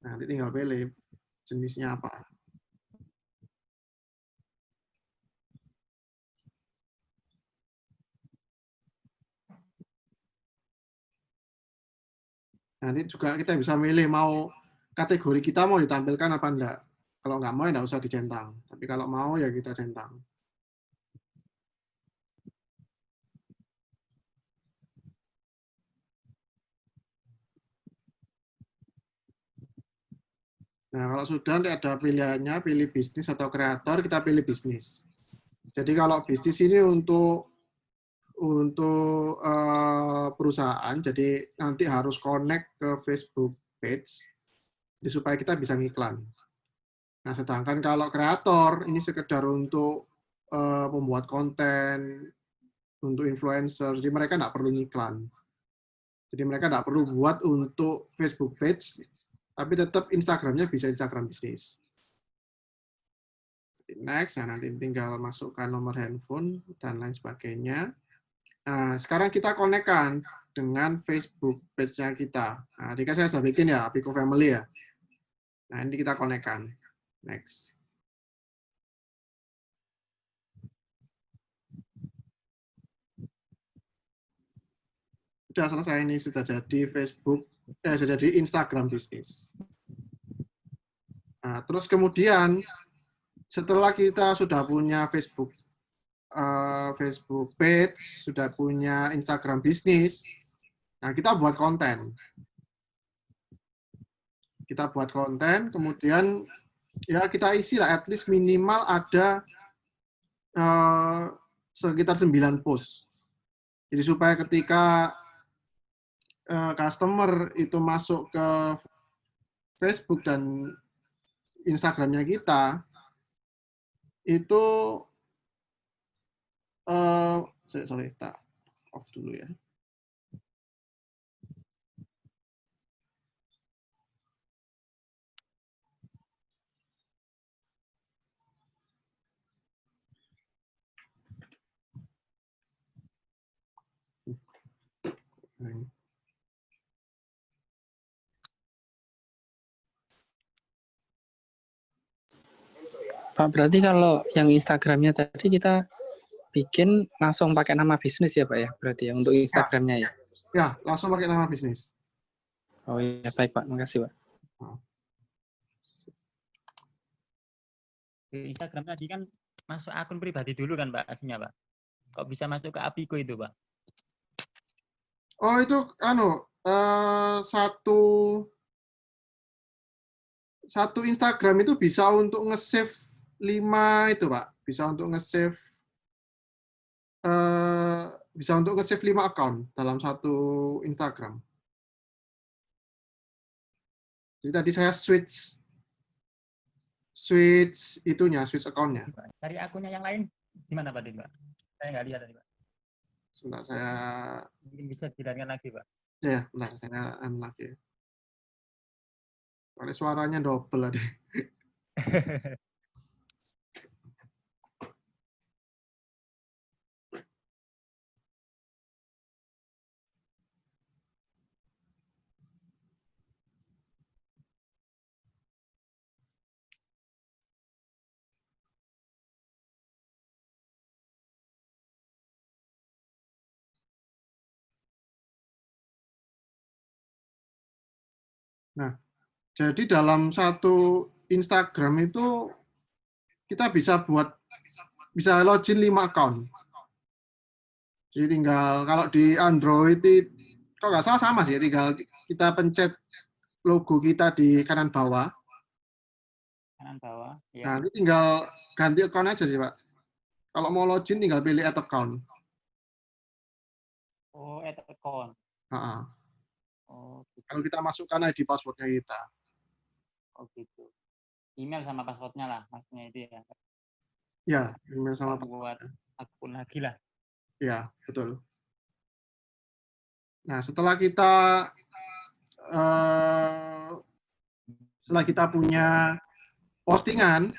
Nanti tinggal pilih jenisnya apa. Nanti juga kita bisa milih mau kategori kita mau ditampilkan apa enggak. Kalau nggak mau ya nggak usah dicentang. Tapi kalau mau ya kita centang. Nah, kalau sudah nanti ada pilihannya, pilih bisnis atau kreator, kita pilih bisnis. Jadi kalau bisnis ini untuk perusahaan, jadi nanti harus connect ke Facebook page, jadi supaya kita bisa ngiklan. Nah, sedangkan kalau kreator ini sekedar untuk membuat konten, untuk influencer, jadi mereka nggak perlu ngiklan. Jadi mereka nggak perlu buat untuk Facebook page, tapi tetap Instagramnya bisa Instagram bisnis. Next, nah nanti tinggal masukkan nomor handphone dan lain sebagainya. Nah, sekarang kita konekkan dengan Facebook page-nya kita. Nah, tadi kan saya sudah bikin ya, Pico Family ya. Nah, ini kita konekkan. Next. Sudah selesai ini, sudah jadi Facebook, sudah jadi Instagram bisnis. Nah, terus kemudian setelah kita sudah punya Facebook Facebook page, sudah punya Instagram bisnis, nah kita buat konten. Kita buat konten, kemudian ya kita isi lah, at least minimal ada sekitar 9 post. Jadi supaya ketika customer itu masuk ke Facebook dan Instagramnya kita, itu sorry, tak off dulu ya. Pak, berarti kalau yang Instagramnya tadi kita bikin langsung pakai nama bisnis ya Pak ya? Berarti ya untuk Instagramnya ya? Ya, langsung pakai nama bisnis. Oh iya, baik Pak. Makasih Pak. Di Instagram tadi kan masuk akun pribadi dulu kan Pak aslinya Pak. Kok bisa masuk ke Apiko itu Pak? Oh itu satu Instagram itu bisa untuk nge-save 5 itu Pak. Bisa untuk nge-save 5 account dalam satu Instagram. Jadi tadi saya switch account-nya. Cari akunnya yang lain gimana Pak? Saya nggak lihat tadi Pak. Sebentar, saya mungkin bisa dilanjutkan lagi Pak. Ya, bentar saya lagi. Soalnya suaranya double tadi. Nah, jadi dalam satu Instagram itu kita bisa login 5 account. Jadi tinggal kalau di Android itu kalau nggak salah sama sih, tinggal kita pencet logo kita di kanan bawah. Kanan bawah. Ya. Nah, ini tinggal ganti account aja sih Pak. Kalau mau login tinggal pilih add account. Oh, add account. Oh, gitu. Kalau kita masukkan ID passwordnya kita. Oh gitu. Email sama passwordnya lah, maksudnya itu ya. Ya, email sama buat akun lagi lah. Ya, betul. Nah, setelah kita punya postingan,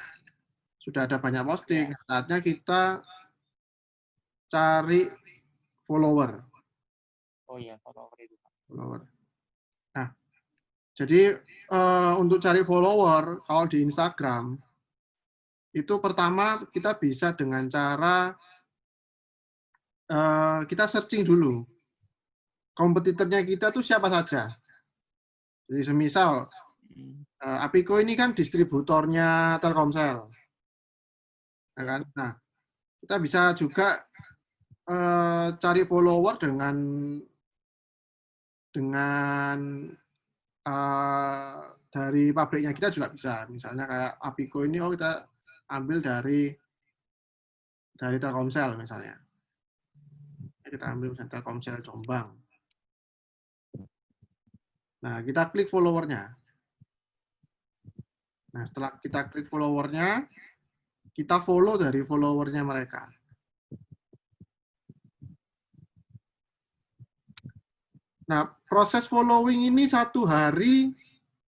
sudah ada banyak posting, saatnya kita cari follower. Oh iya, follower itu. Follower. Nah, Jadi untuk cari follower, kalau di Instagram, itu pertama kita bisa dengan cara kita searching dulu. Kompetitornya kita tuh siapa saja. Jadi semisal, Apiko ini kan distributornya Telkomsel. Ya kan? Nah, kita bisa juga cari follower dengan dari pabriknya kita juga bisa. Misalnya kayak Apiko ini, oh kita ambil dari Telkomsel misalnya. Kita ambil misalnya Telkomsel Jombang. Nah, kita klik followernya. Nah, setelah kita klik followernya, kita follow dari followernya mereka. Nah, proses following ini satu hari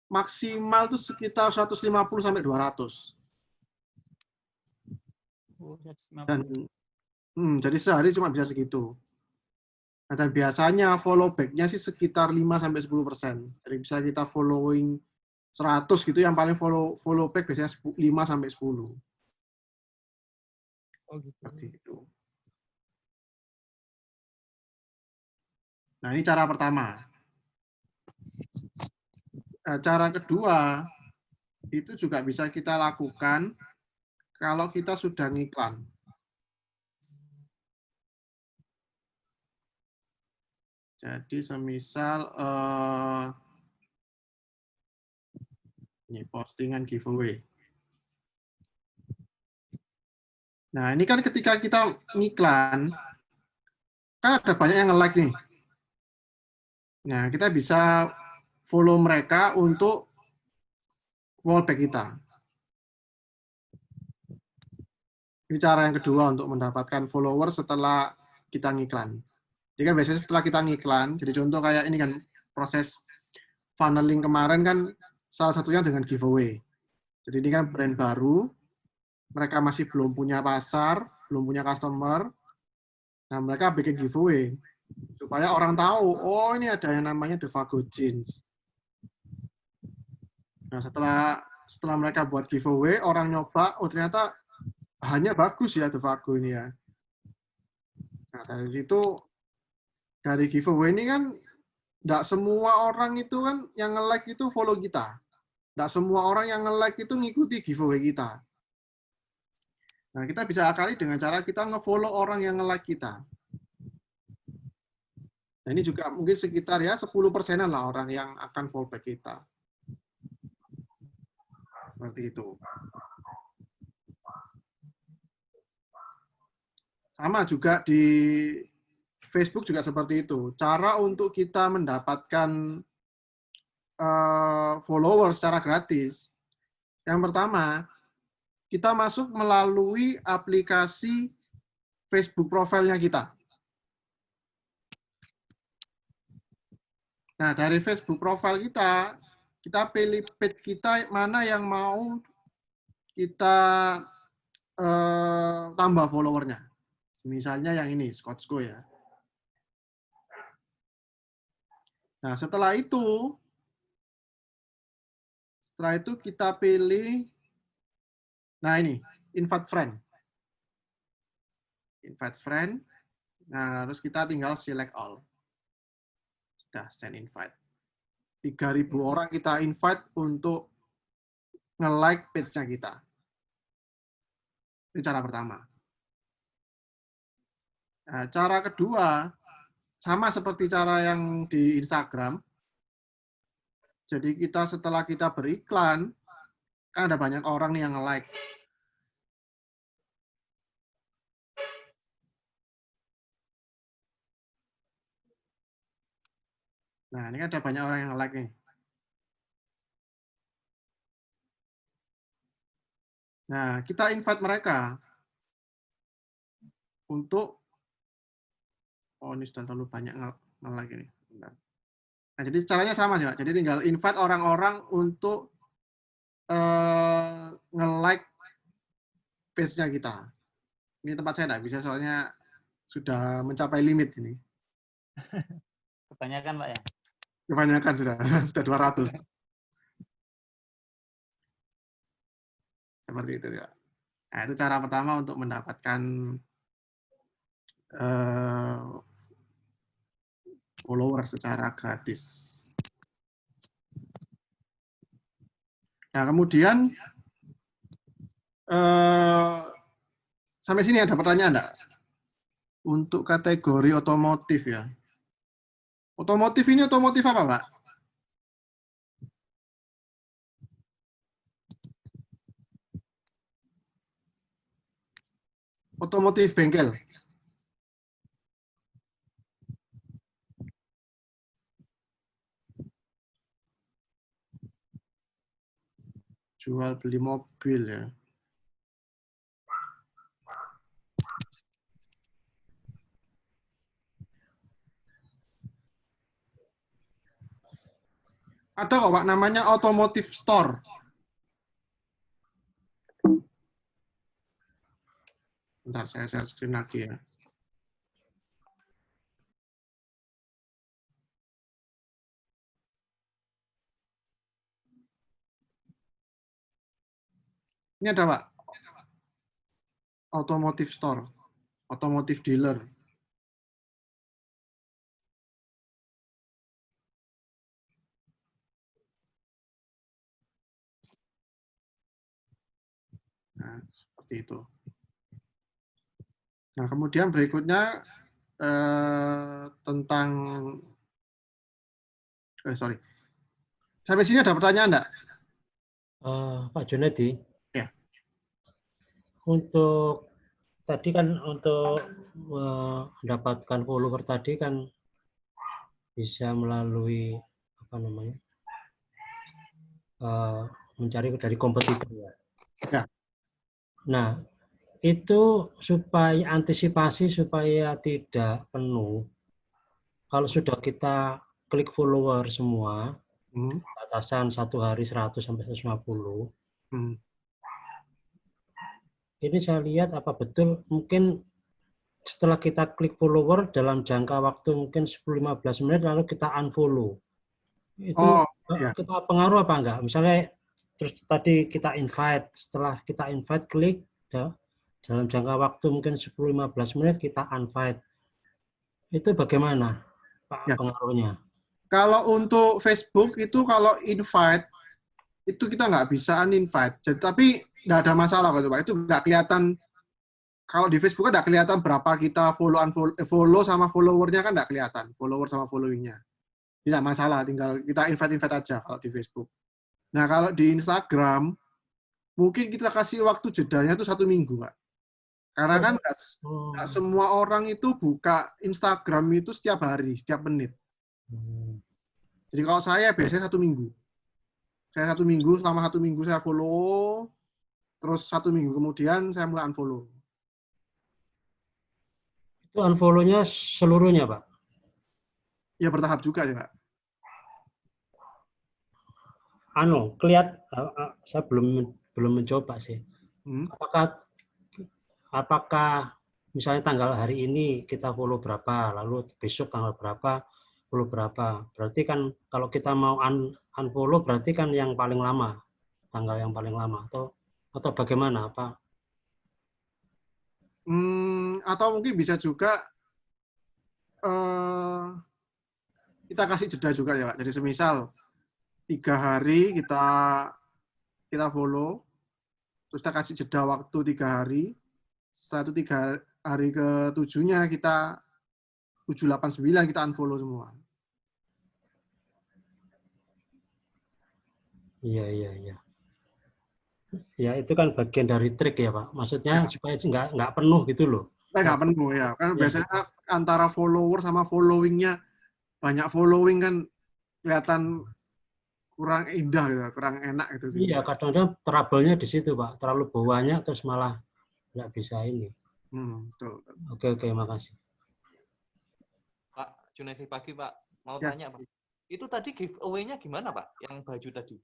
maksimal tuh sekitar 150 sampai 200. Oh, 150. Dan jadi sehari cuma bisa segitu. Nah, dan biasanya follow back-nya sih sekitar 5-10%. Jadi bisa kita following 100 gitu, yang paling follow back biasanya 5-10. Oh gitu. Seperti itu. Nah, ini cara pertama. Nah, cara kedua, itu juga bisa kita lakukan kalau kita sudah ngiklan. Jadi semisal ini postingan giveaway. Nah, ini kan ketika kita ngiklan, kan ada banyak yang nge-like nih. Nah, kita bisa follow mereka untuk wallback kita. Ini cara yang kedua untuk mendapatkan follower setelah kita ngiklan. Jadi kan biasanya setelah kita ngiklan, jadi contoh kayak ini kan proses funneling kemarin kan salah satunya dengan giveaway. Jadi ini kan brand baru, mereka masih belum punya pasar, belum punya customer, nah mereka bikin giveaway supaya orang tahu, oh ini ada yang namanya Devago Jeans. Nah setelah mereka buat giveaway, orang nyoba, oh ternyata bahannya bagus ya Devago ini ya. Nah dari situ, dari giveaway ini kan nggak semua orang itu kan yang nge-like itu follow kita. Nggak semua orang yang nge-like itu ngikuti giveaway kita. Nah, kita bisa akali dengan cara kita nge-follow orang yang nge-like kita. Nah, ini juga mungkin sekitar ya 10%-an lah orang yang akan follow back kita. Seperti itu. Sama juga di Facebook juga seperti itu. Cara untuk kita mendapatkan follower secara gratis. Yang pertama, kita masuk melalui aplikasi Facebook profilnya kita. Nah, dari Facebook profile kita pilih page kita mana yang mau kita tambah followernya. Misalnya yang ini, Scotchgo ya. Nah, setelah itu kita pilih, nah ini, invite friend. Invite friend. Nah, terus kita tinggal select all. Sudah, send invite. 3.000 orang kita invite untuk nge-like page-nya kita. Itu cara pertama. Nah, cara kedua, sama seperti cara yang di Instagram. Jadi kita setelah kita beriklan, kan ada banyak orang nih yang nge-like. Nah, ini ada banyak orang yang nge-like nih. Nah, kita invite mereka untuk, oh ini sudah terlalu banyak nge-like ini. Nah, jadi caranya sama sih, Pak. Jadi tinggal invite orang-orang untuk nge-like page-nya kita. Ini tempat saya nggak bisa, soalnya sudah mencapai limit ini. Kebanyakan, Pak ya? Kebanyakan sudah sudah 200. Seperti itu ya. Nah, itu cara pertama untuk mendapatkan follower secara gratis. Nah, kemudian sampai sini ada pertanyaan enggak? Untuk kategori otomotif ya. Otomotif ini otomotif apa, Pak? Otomotif bengkel. Jual beli mobil ya. Ada kok, Pak, namanya Automotive Store. Bentar, saya share screen lagi ya. Ini ada, Pak. Automotive Store. Automotive Dealer. Nah, seperti itu. Nah, kemudian berikutnya tentang sorry. Sampai sini ada pertanyaan enggak? Pak Junedi, Ya. untuk tadi kan untuk mendapatkan follower tadi kan bisa melalui apa namanya mencari dari kompetitor ya. Ya. Nah, itu supaya antisipasi supaya tidak penuh. Kalau sudah kita klik follower semua, batasan 1 hari 100 sampai 150. Ini saya lihat apa betul mungkin setelah kita klik follower dalam jangka waktu mungkin 10-15 menit lalu kita unfollow. Itu kita pengaruh apa enggak? Misalnya terus tadi kita invite, setelah kita invite klik dalam jangka waktu mungkin 10-15 menit kita unfriend. Itu bagaimana Pak pengaruhnya? Kalau untuk Facebook itu kalau invite itu kita nggak bisa uninvite. Jadi, tapi nggak ada masalah kalau Pak. Itu nggak kelihatan. Kalau di Facebook kan nggak kelihatan berapa kita follow sama followernya kan nggak kelihatan. Follower sama followingnya. Tidak masalah, tinggal kita invite aja kalau di Facebook. Nah, kalau di Instagram, mungkin kita kasih waktu jedanya itu 1 minggu, Pak. Karena kan nggak semua orang itu buka Instagram itu setiap hari, setiap menit. Jadi kalau saya biasanya 1 minggu. Saya 1 minggu, selama 1 minggu saya follow, terus 1 minggu kemudian saya mulai unfollow. Itu unfollow-nya seluruhnya, Pak? Ya bertahap juga ya, Pak. Saya belum mencoba sih. Apakah misalnya tanggal hari ini kita follow berapa, lalu besok tanggal berapa follow berapa? Berarti kan kalau kita mau unfollow berarti kan yang paling lama, tanggal yang paling lama atau bagaimana apa? Atau mungkin bisa juga kita kasih jeda juga ya, Pak. Jadi semisal 3 hari kita follow, terus kita kasih jeda waktu 3 hari. Setelah itu 3 hari ke-7-nya kita 7, 8, 9 kita unfollow semua. Iya. Ya itu kan bagian dari trik ya Pak. Maksudnya supaya nggak penuh gitu loh. Nggak penuh ya. Kan biasanya antara follower sama followingnya banyak following kan kelihatan kurang indah gitu, kurang enak gitu. Iya, kadang-kadang trouble-nya di situ Pak. Terlalu banyak terus malah nggak bisa ini. Betul. Oke, makasih. Pak Junedi pagi Pak, mau tanya Pak. Itu tadi giveaway-nya gimana Pak? Yang baju tadi?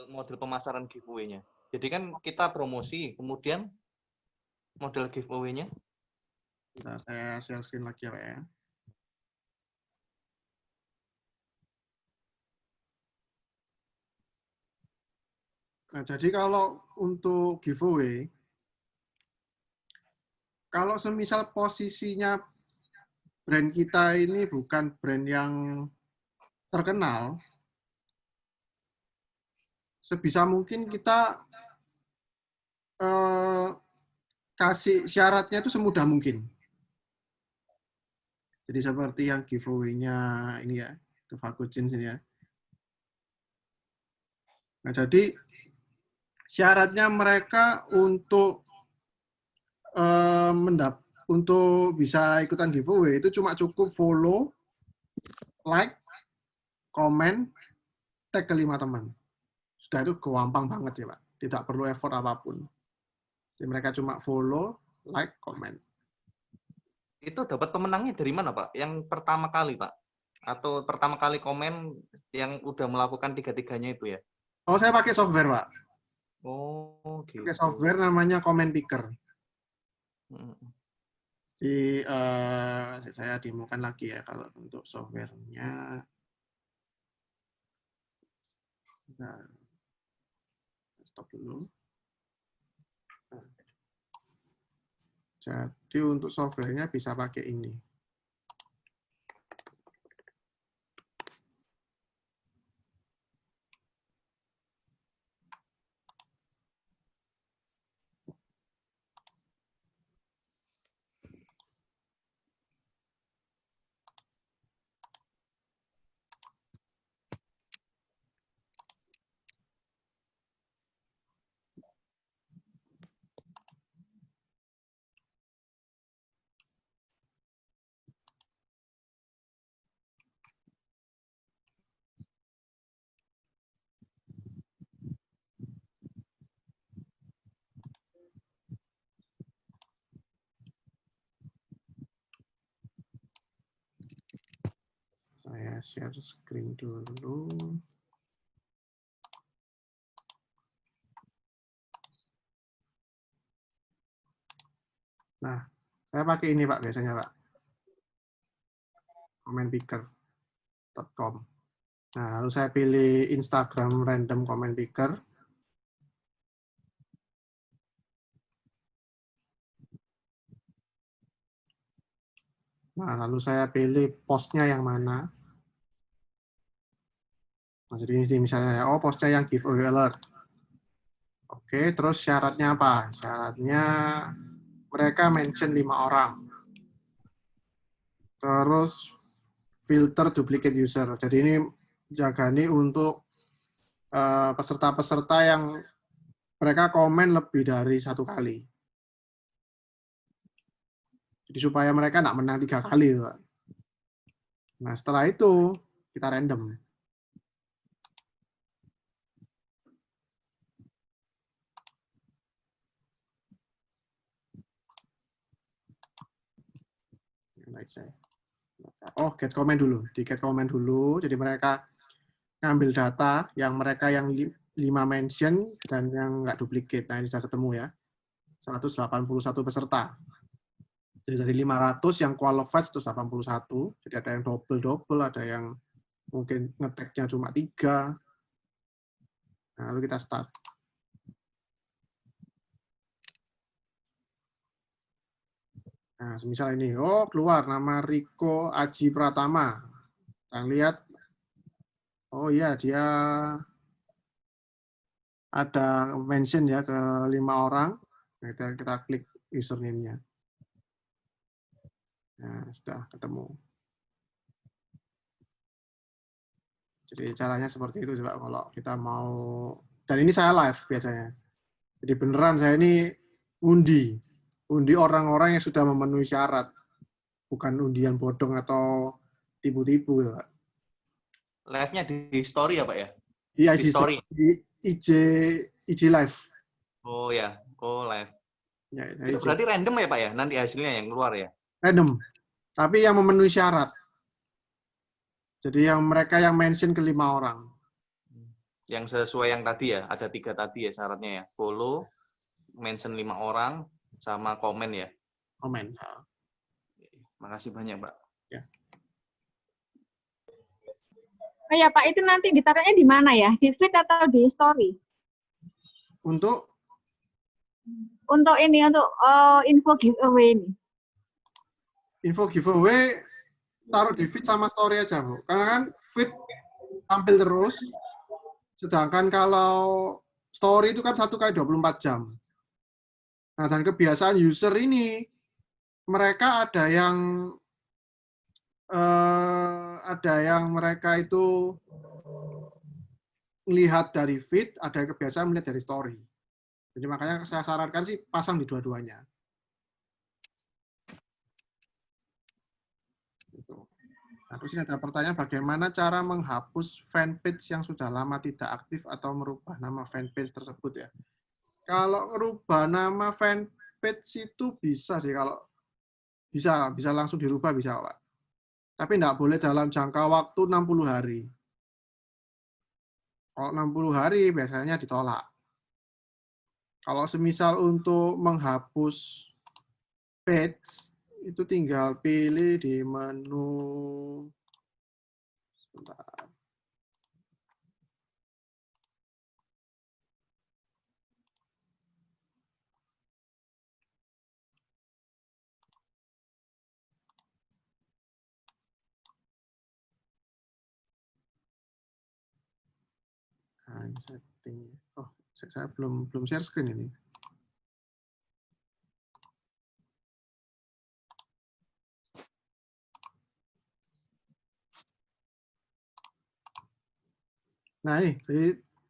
Model pemasaran giveaway-nya. Jadi kan kita promosi, kemudian model giveaway-nya. Saya share screen lagi ya Pak ya. Nah, jadi kalau untuk giveaway, kalau semisal posisinya brand kita ini bukan brand yang terkenal, sebisa mungkin kita kasih syaratnya itu semudah mungkin. Jadi seperti yang giveaway-nya ini ya, Devago Jeans ini ya. Nah, jadi syaratnya mereka untuk untuk bisa ikutan giveaway itu cuma cukup follow, like, komen, tag ke 5 teman. Sudah itu gampang banget ya Pak. Tidak perlu effort apapun. Jadi mereka cuma follow, like, komen. Itu dapat pemenangnya dari mana, Pak? Yang pertama kali, Pak? Atau pertama kali komen yang udah melakukan tiga-tiganya itu ya? Oh, saya pakai software, Pak. Oh, gitu. Pakai software namanya Comment Picker. Di saya demokan lagi ya kalau untuk softwarenya. Nah, stop dulu. Jadi untuk softwarenya bisa pakai ini. Saya share screen dulu. Nah, saya pakai ini Pak biasanya Pak. commentpicker.com. Nah, lalu saya pilih Instagram random comment picker. Nah, lalu saya pilih postnya yang mana. Nah, jadi ini misalnya, oh postnya yang giveaway alert. Oke, terus syaratnya apa? Syaratnya mereka mention 5 orang. Terus filter duplicate user. Jadi ini jaga nih untuk peserta-peserta yang mereka komen lebih dari 1 kali. Jadi supaya mereka nggak menang 3 kali. Pak. Nah, setelah itu kita random. Oh, get comment dulu. Di get comment dulu. Jadi mereka ngambil data yang mereka yang 5 mention dan yang nggak duplicate. Nah, ini sudah ketemu ya. 181 peserta. Jadi dari 500 yang qualified 181. Jadi ada yang double-double, ada yang mungkin ngetek-nya cuma 3. Nah, lalu kita start. Nah, semisal ini, oh keluar nama Riko Aji Pratama. Kita lihat, oh iya dia ada mention ya ke 5 orang. Nah, kita klik username-nya. Nah, sudah ketemu. Jadi caranya seperti itu coba kalau kita mau, dan ini saya live biasanya. Jadi beneran saya ini undi orang-orang yang sudah memenuhi syarat, bukan undian bodong atau tipu-tipu. Live-nya di story ya Pak ya? Iya, di story. Di IG live. Oh ya, oh live. Ya, itu berarti random ya Pak ya? Nanti hasilnya yang keluar ya? Random. Tapi yang memenuhi syarat. Jadi yang mereka yang mention ke 5 orang. Yang sesuai yang tadi ya, ada 3 tadi ya syaratnya ya. Follow, mention 5 orang, sama komen ya. Komen. Makasih banyak Pak. Ya. Oh ya Pak, itu nanti ditaruhnya di mana ya? Di feed atau di story? Untuk ini untuk info giveaway ini. info giveaway taruh di feed sama story aja, Bu. Karena kan feed tampil terus, sedangkan kalau story itu kan 1 kali 24 jam. Nah, dan kebiasaan user ini, mereka ada yang mereka itu melihat dari feed, ada yang kebiasaan melihat dari story. Jadi makanya saya sarankan sih pasang di dua-duanya. Nah, terus ini ada pertanyaan bagaimana cara menghapus fanpage yang sudah lama tidak aktif atau merubah nama fanpage tersebut ya. Kalau merubah nama fanpage itu bisa sih, kalau bisa langsung dirubah bisa, Pak. Tapi tidak boleh dalam jangka waktu 60 hari. Kalau 60 hari biasanya ditolak. Kalau semisal untuk menghapus page, itu tinggal pilih di menu. Sebentar. Nah, ini setting. Oh, saya belum share screen ini. Nah, ini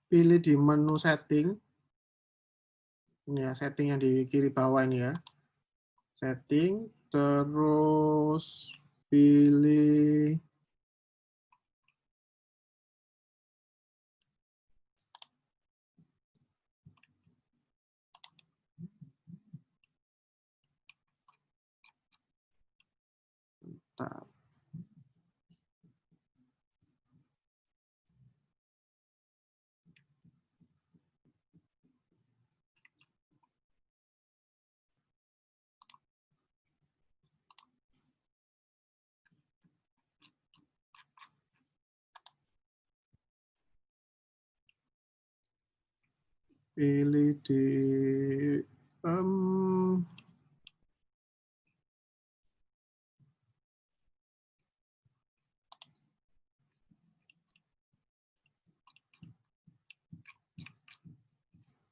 pilih di menu setting. Ini ya, setting yang di kiri bawah ini ya. Setting, terus pilih tab. Pilih di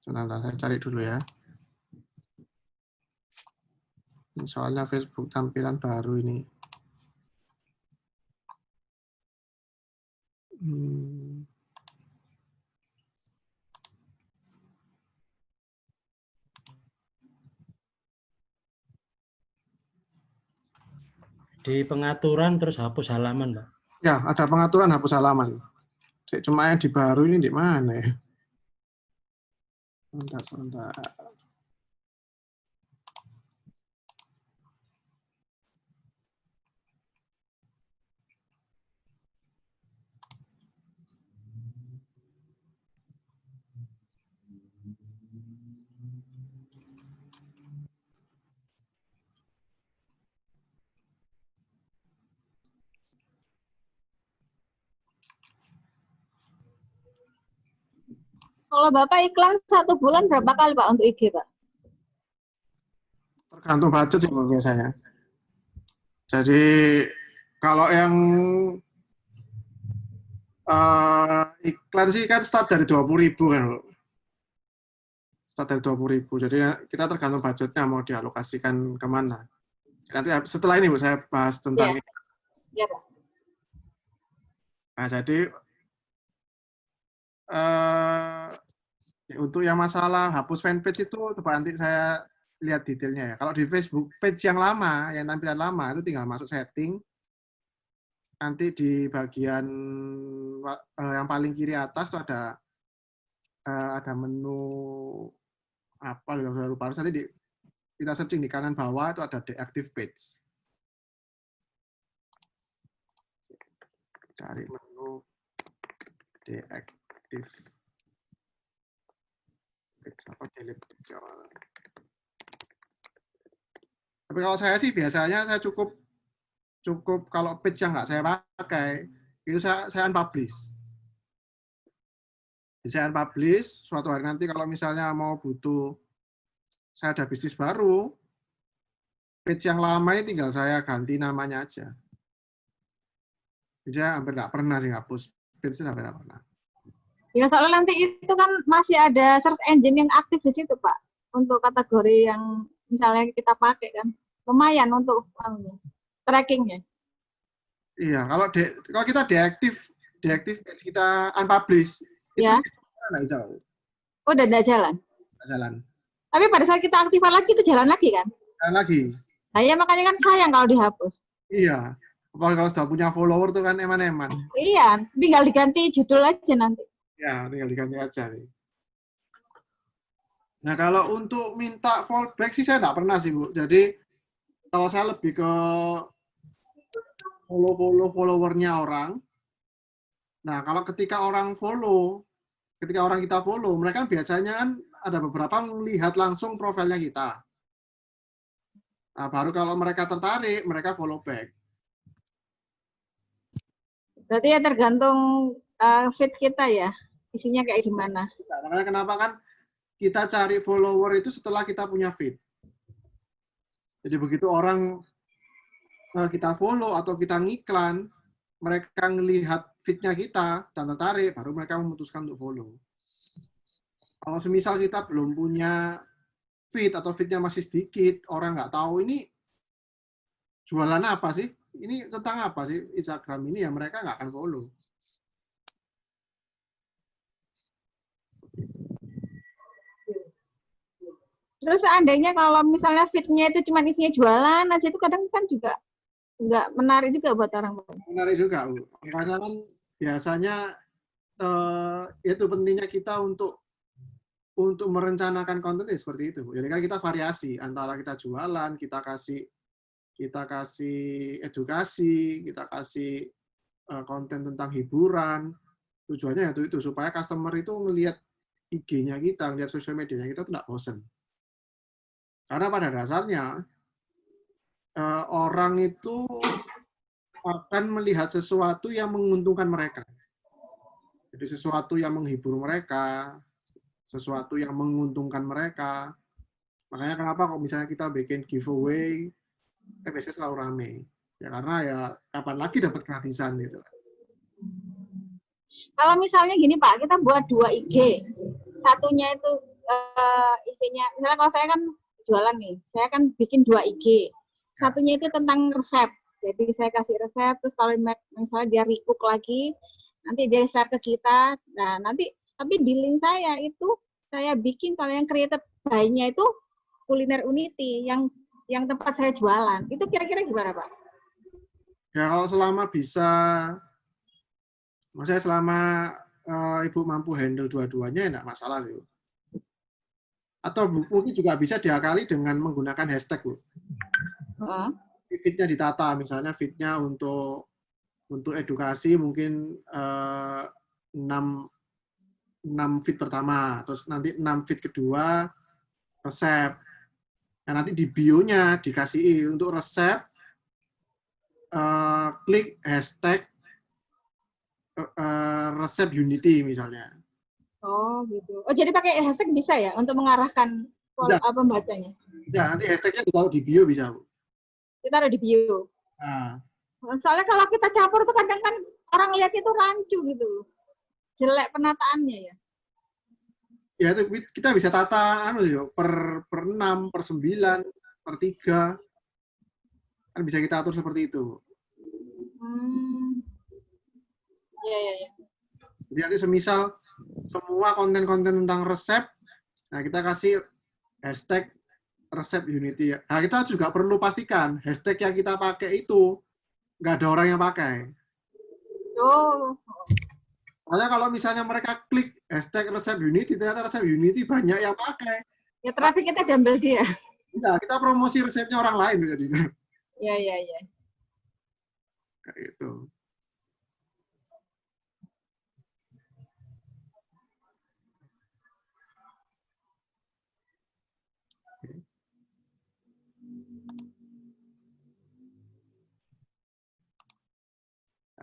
sebentar, saya cari dulu ya. Soalnya Facebook tampilan baru ini. Di pengaturan terus hapus halaman, Pak. Ya, ada pengaturan hapus halaman. Cuma yang di baru ini di mana ya? Sebentar. Kalau Bapak iklan 1 bulan berapa kali Pak untuk IG, Pak? Tergantung budget sih biasanya. Jadi kalau yang iklan sih kan start dari 20.000 kan. Start dari 20.000. Jadi kita tergantung budgetnya mau dialokasikan kemana. Nanti setelah ini Bu, saya bahas tentang itu. Iya, Pak. Nah, jadi untuk yang masalah hapus fanpage itu coba nanti saya lihat detailnya ya. Kalau di Facebook page yang lama, yang tampilan lama itu tinggal masuk setting. Nanti di bagian yang paling kiri atas itu ada menu apa gitu, saya lupa. Nanti kita searching di kanan bawah itu ada deactive page. Cari menu deactive page atau delete page. Tapi kalau saya sih biasanya saya cukup kalau page yang nggak saya pakai itu saya unpublish. Bisa unpublish, suatu hari nanti kalau misalnya mau butuh, saya ada bisnis baru, page yang lama ini tinggal saya ganti namanya aja. Jadi saya hampir nggak pernah sih ngapus page, hampir nggak pernah. Ya soalnya nanti itu kan masih ada search engine yang aktif di situ Pak, untuk kategori yang misalnya kita pakai kan, lumayan untuk trackingnya. Iya, kalau kita deaktif page kita unpublish, itu Ya. nggak bisa, Oh, udah nggak jalan. nggak jalan. Tapi pada saat kita aktifkan lagi itu jalan lagi kan? Jalan lagi. Nah ya makanya kan sayang kalau dihapus. Iya. Apalagi kalau sudah punya follower tuh kan eman-eman. Iya, tinggal diganti judul aja nanti. Ya, tinggal diganti aja nih. Nah, kalau untuk minta fallback sih saya nggak pernah sih, Bu. Jadi, kalau saya lebih ke followernya orang. Nah, kalau ketika orang kita follow, mereka biasanya kan ada beberapa melihat langsung profilnya kita. Nah, baru kalau mereka tertarik, mereka follow back. Berarti ya tergantung feed kita ya, isinya kayak gimana. Nah, makanya kenapa kan kita cari follower itu setelah kita punya feed. Jadi begitu orang kita follow atau kita ngiklan, mereka ngelihat feed-nya kita dan tertarik, baru mereka memutuskan untuk follow. Kalau semisal kita belum punya feed atau feed-nya masih sedikit, orang nggak tahu ini jualan apa sih, ini tentang apa sih Instagram ini, ya mereka nggak akan follow. Terus seandainya kalau misalnya feed-nya itu cuma isinya jualan aja, itu kadang kan juga nggak menarik juga buat orang. Menarik juga, Bu. Makanya kan biasanya itu pentingnya kita untuk merencanakan konten seperti itu. Jadi kan kita variasi antara kita jualan, kita kasih edukasi, kita kasih konten tentang hiburan. Tujuannya itu supaya customer itu ngelihat IG-nya kita, ngelihat sosial medianya kita tuh nggak bosen. Karena pada dasarnya orang itu akan melihat sesuatu yang menguntungkan mereka. Jadi sesuatu yang menghibur mereka, sesuatu yang menguntungkan mereka. Makanya kenapa kok misalnya kita bikin giveaway, biasanya selalu rame. Ya karena ya kapan lagi dapat gratisan gitu. Kalau misalnya gini Pak, kita buat 2 IG. Satunya itu isinya, misalnya kalau saya kan jualan nih, saya kan bikin 2 IG. Satunya itu tentang resep. Jadi saya kasih resep, terus kalau misalnya dia recook lagi, nanti dia share ke kita. Nah, nanti tapi di link saya itu saya bikin kalau yang created by-nya itu Kuliner Unity yang tempat saya jualan. Itu kira-kira gimana, Pak? Ya kalau selama bisa, maksudnya selama Ibu mampu handle dua-duanya, ya enggak masalah sih. Atau mungkin juga bisa diakali dengan menggunakan hashtag, Bu. Feed-nya ditata, misalnya feed-nya untuk edukasi mungkin 6 feed pertama, terus nanti 6 feed kedua resep. Nah, nanti di bio-nya dikasih untuk resep, klik hashtag resep Unity misalnya. Oh gitu. Oh jadi pakai hashtag bisa ya untuk mengarahkan pembacanya? Ya, nanti hashtagnya ditaruh di bio bisa, Bu. Ditaruh di bio. Nah. Soalnya kalau kita campur tuh kadang kan orang lihat itu rancu gitu. Jelek penataannya ya. Ya itu kita bisa tata per 6, per 9, per 3. Kan bisa kita atur seperti itu. Iya. Jadi nanti semisal semua konten-konten tentang resep, nah kita kasih hashtag resep Unity. Nah kita juga perlu pastikan hashtag yang kita pakai itu nggak ada orang yang pakai. Oh. Soalnya kalau misalnya mereka klik hashtag resep Unity, ternyata resep Unity banyak yang pakai. Ya traffic kita gamble dia. Enggak, kita promosi resepnya orang lain jadinya. Iya. Kayak gitu.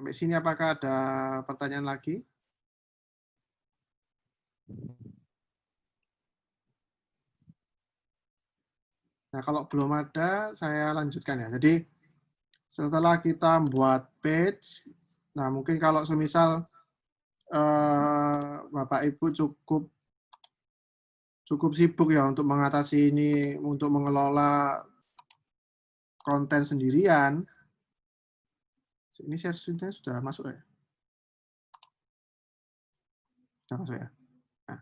Sampai sini apakah ada pertanyaan lagi? Nah, kalau belum ada, saya lanjutkan ya. Jadi, setelah kita buat page, nah mungkin kalau semisal Bapak Ibu cukup sibuk ya untuk mengatasi ini, untuk mengelola konten sendirian. Ini share-nya sudah masuk ya? Sudah masuk ya? Nah,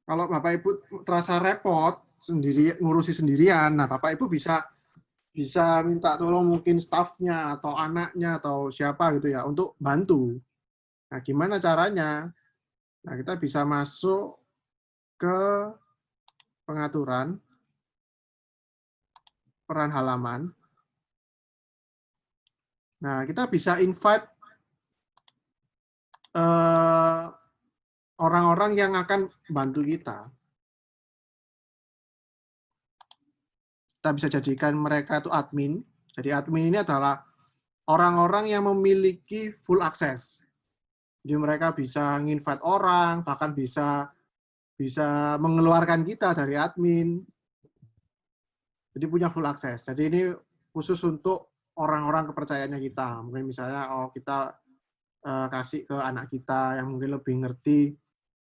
kalau Bapak Ibu terasa repot sendiri ngurusi sendirian, nah Bapak Ibu bisa minta tolong mungkin stafnya atau anaknya atau siapa gitu ya untuk bantu. Nah, gimana caranya? Nah, kita bisa masuk ke pengaturan peran halaman. Nah, kita bisa invite orang-orang yang akan bantu kita. Kita bisa jadikan mereka itu admin. Jadi admin ini adalah orang-orang yang memiliki full access. Jadi mereka bisa nginvite orang, bahkan bisa mengeluarkan kita dari admin. Jadi punya full access. Jadi ini khusus untuk orang-orang kepercayaannya kita. Mungkin misalnya kita kasih ke anak kita yang mungkin lebih ngerti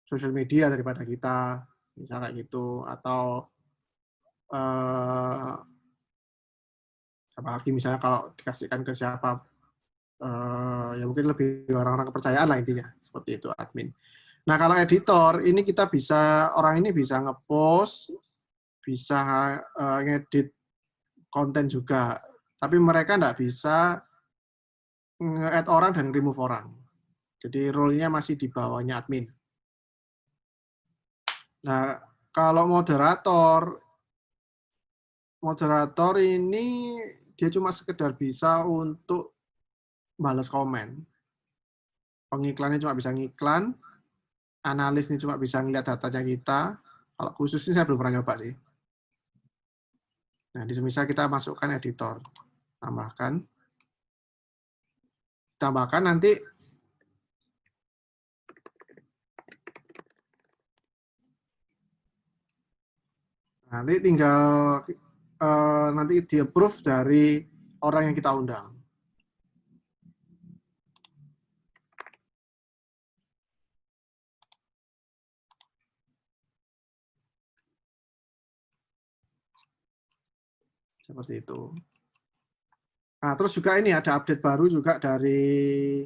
sosial media daripada kita, misalnya kayak gitu. Atau apalagi misalnya kalau dikasihkan ke siapa, ya mungkin lebih orang-orang kepercayaan lah intinya, seperti itu admin. Nah kalau editor, ini kita bisa, orang ini bisa ngepost, bisa ngedit konten juga, tapi mereka nggak bisa nge-add orang dan remove orang. Jadi role-nya masih di bawahnya admin. Nah kalau moderator ini dia cuma sekedar bisa untuk balas komen. Pengiklannya cuma bisa ngiklan, analis ini cuma bisa ngeliat datanya kita. Kalau khusus ini saya belum pernah nyoba sih. Nah, di semisal kita masukkan editor. Tambahkan nanti tinggal nanti di-approve dari orang yang kita undang. Seperti itu. Nah, terus juga ini ada update baru juga dari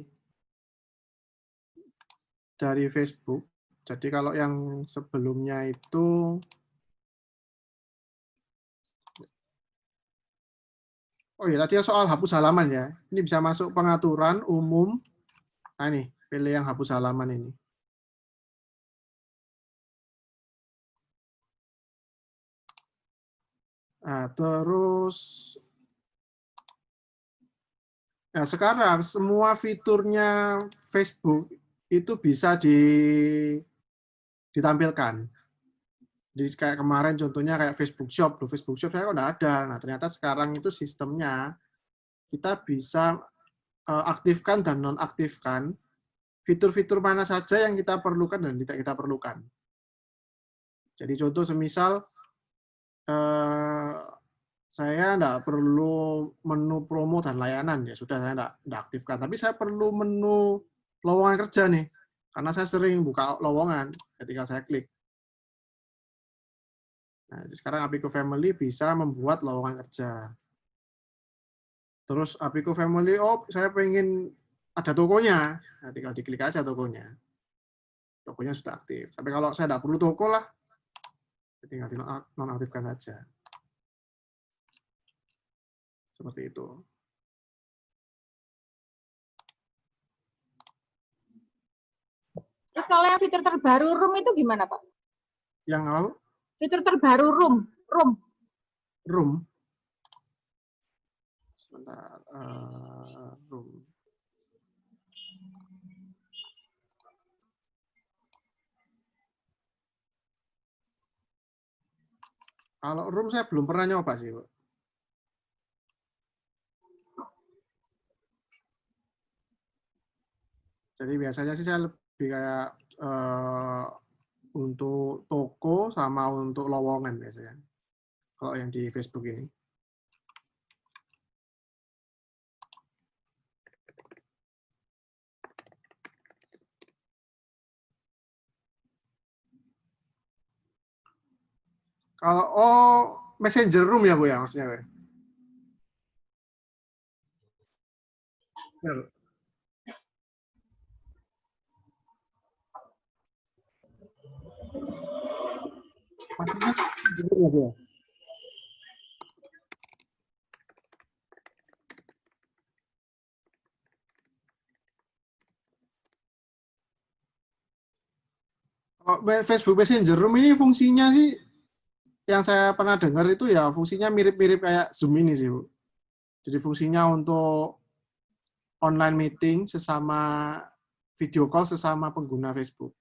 Facebook. Jadi kalau yang sebelumnya itu, oh iya tadi soal hapus halaman ya. Ini bisa masuk pengaturan umum. Nah ini, pilih yang hapus halaman ini. Nah, terus nah, sekarang semua fiturnya Facebook itu bisa ditampilkan. Jadi kayak kemarin contohnya kayak Facebook Shop. Loh, Facebook Shop saya kok nggak ada. Nah, ternyata sekarang itu sistemnya kita bisa aktifkan dan nonaktifkan fitur-fitur mana saja yang kita perlukan dan tidak kita perlukan. Jadi contoh semisal saya nggak perlu menu promo dan layanan, ya sudah saya nggak aktifkan. Tapi saya perlu menu lowongan kerja nih, karena saya sering buka lowongan ketika saya klik. Nah, sekarang Apiko Family bisa membuat lowongan kerja. Terus Apiko Family, oh saya pengen ada tokonya, nah, tinggal diklik aja tokonya. Tokonya sudah aktif. Tapi kalau saya nggak perlu toko lah, tinggal nonaktifkan saja. Seperti itu. Terus kalau yang fitur terbaru room itu gimana, Pak? Yang apa? Fitur terbaru room. Room. Sebentar. Room. Kalau room saya belum pernah nyoba sih, Bu. Jadi biasanya sih saya lebih kayak untuk toko sama untuk lowongan biasanya. Kalau yang di Facebook ini. Kalau Messenger Room ya Bu ya maksudnya Bu? Ya, Bu. Maksudnya gitu ya Bu ya? Kalau Facebook Messenger Room ini fungsinya sih yang saya pernah dengar itu ya fungsinya mirip-mirip kayak Zoom ini sih Bu. Jadi fungsinya untuk online meeting sesama video call sesama pengguna Facebook.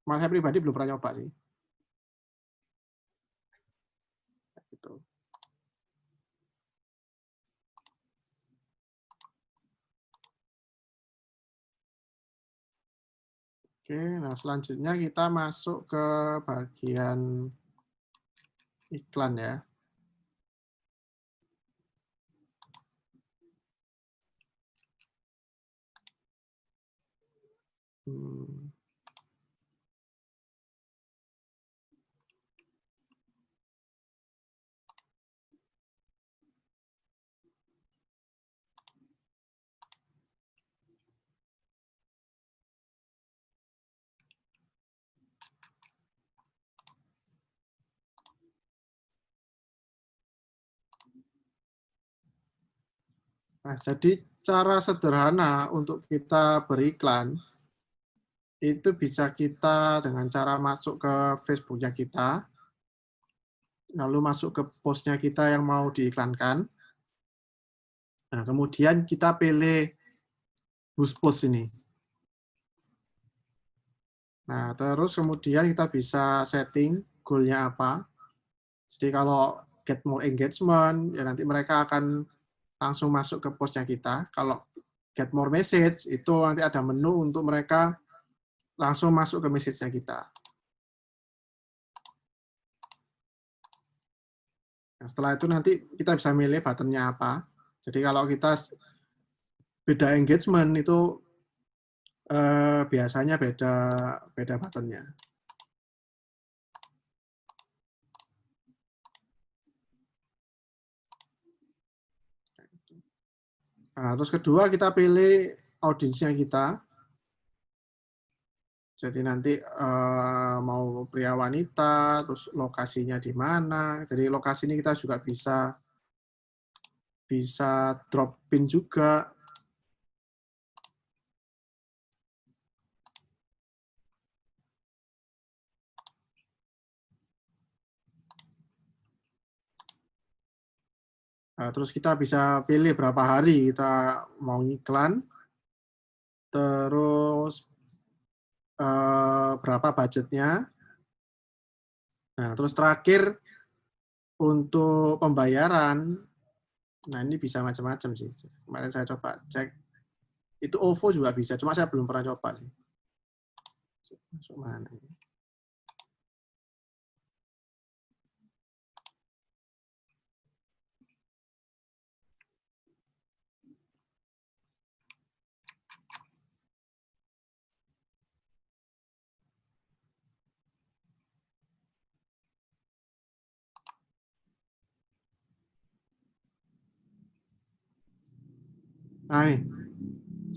Saya pribadi belum pernah nyoba sih. Gitu. Oke, nah selanjutnya kita masuk ke bagian iklan ya. Nah, jadi cara sederhana untuk kita beriklan itu bisa kita dengan cara masuk ke Facebook-nya kita, lalu masuk ke post-nya kita yang mau diiklankan. Nah, kemudian kita pilih boost post ini. Nah, terus kemudian kita bisa setting goal-nya apa. Jadi kalau get more engagement, ya nanti mereka akan langsung masuk ke post-nya kita. Kalau get more message, itu nanti ada menu untuk mereka langsung masuk ke message-nya kita. Nah, setelah itu nanti kita bisa milih button-nya apa. Jadi kalau kita beda engagement itu biasanya beda button-nya. Nah, terus kedua kita pilih audiensnya kita. Jadi nanti mau pria wanita, terus lokasinya di mana. Jadi lokasi ini kita juga bisa drop pin juga. Nah, terus kita bisa pilih berapa hari kita mau iklan, terus berapa budgetnya. Nah, terus terakhir untuk pembayaran, nah ini bisa macam-macam sih. Kemarin saya coba cek, itu OVO juga bisa, cuma saya belum pernah coba sih. Masuk mana ini? Nah, ini.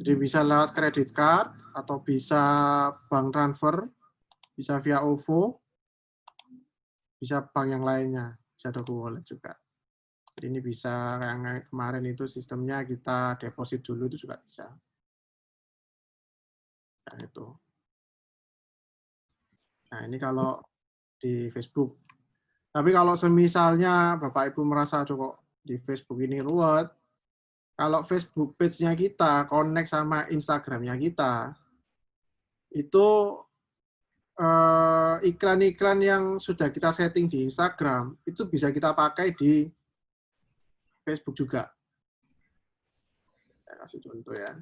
Jadi bisa lewat kredit card, atau bisa bank transfer, bisa via OVO, bisa bank yang lainnya, bisa Dogo Wallet juga. Jadi ini bisa, yang kemarin itu sistemnya kita deposit dulu itu juga bisa. Nah, itu. Nah, ini kalau di Facebook. Tapi kalau semisalnya Bapak Ibu merasa cukup di Facebook ini ruwet, kalau Facebook page-nya kita connect sama Instagram-nya kita, itu iklan-iklan yang sudah kita setting di Instagram, itu bisa kita pakai di Facebook juga. Saya kasih contoh ya.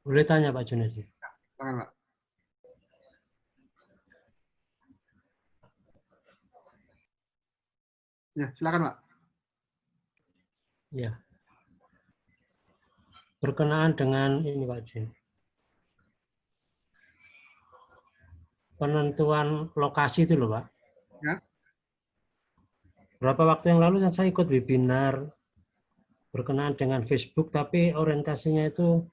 Boleh tanya Pak Junedi? Silakan, Pak. Ya, silakan, Pak. Ya. Berkenaan dengan ini Pak Jin. Penentuan lokasi itu loh Pak. Ya. Berapa waktu yang lalu saya ikut webinar berkenaan dengan Facebook, tapi orientasinya itu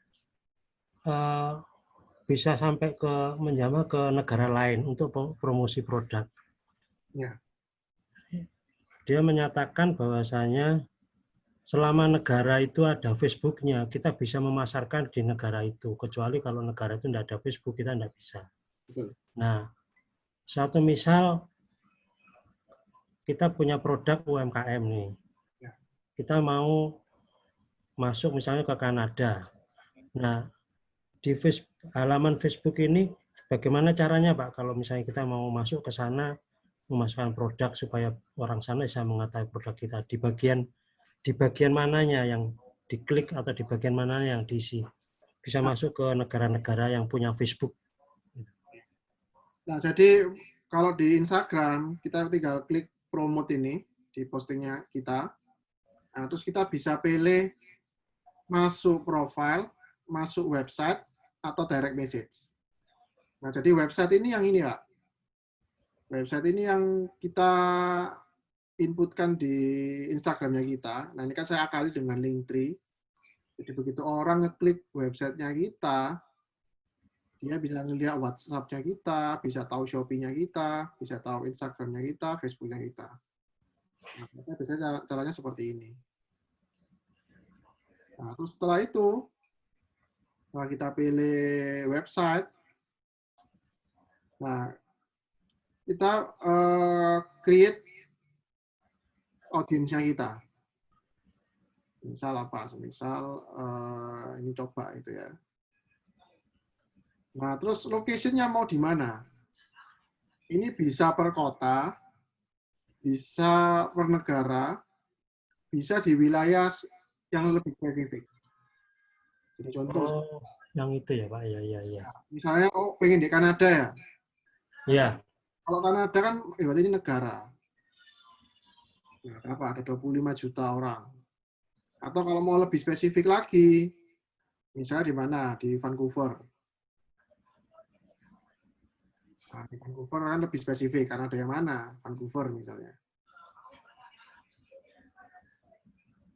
bisa sampai ke menjamah ke negara lain untuk promosi produk. Ya. Dia menyatakan bahwasanya selama negara itu ada Facebook-nya, kita bisa memasarkan di negara itu. Kecuali kalau negara itu tidak ada Facebook, kita tidak bisa. Betul. Nah, suatu misal kita punya produk UMKM nih. Ya. Kita mau masuk misalnya ke Kanada. Nah, di halaman Facebook ini bagaimana caranya Pak kalau misalnya kita mau masuk ke sana memasukkan produk supaya orang sana bisa mengetahui produk kita di bagian mananya yang diklik atau di bagian mana yang diisi bisa masuk ke negara-negara yang punya Facebook. Nah, jadi kalau di Instagram kita tinggal klik promote ini di postingnya kita. Nah, terus kita bisa pilih masuk profile, masuk website atau direct message. Nah, jadi website ini yang ini, Pak. Website ini yang kita inputkan di Instagramnya kita. Nah, ini kan saya akali dengan Linktree. Jadi begitu orang ngeklik websitenya kita, dia bisa ngelihat WhatsApp-nya kita, bisa tahu Shopee-nya kita, bisa tahu Instagram-nya kita, Facebook-nya kita. Nah, biasanya caranya seperti ini. Nah, terus setelah itu, setelah kita pilih website, nah, kita create audiensnya kita. Misal apa? Misal ini coba itu ya. Nah, terus location-nya mau di mana? Ini bisa per kota, bisa per negara, bisa di wilayah yang lebih spesifik. Jadi contoh. Yang itu ya Pak, ya. Misalnya, pengen di Kanada ya? Ya. Kalau Kanada kan berarti ini negara. Nah, berapa? Ada 25 juta orang. Atau kalau mau lebih spesifik lagi, misalnya di mana? Di Vancouver. Nah, di Vancouver kan lebih spesifik, karena ada yang mana? Vancouver misalnya.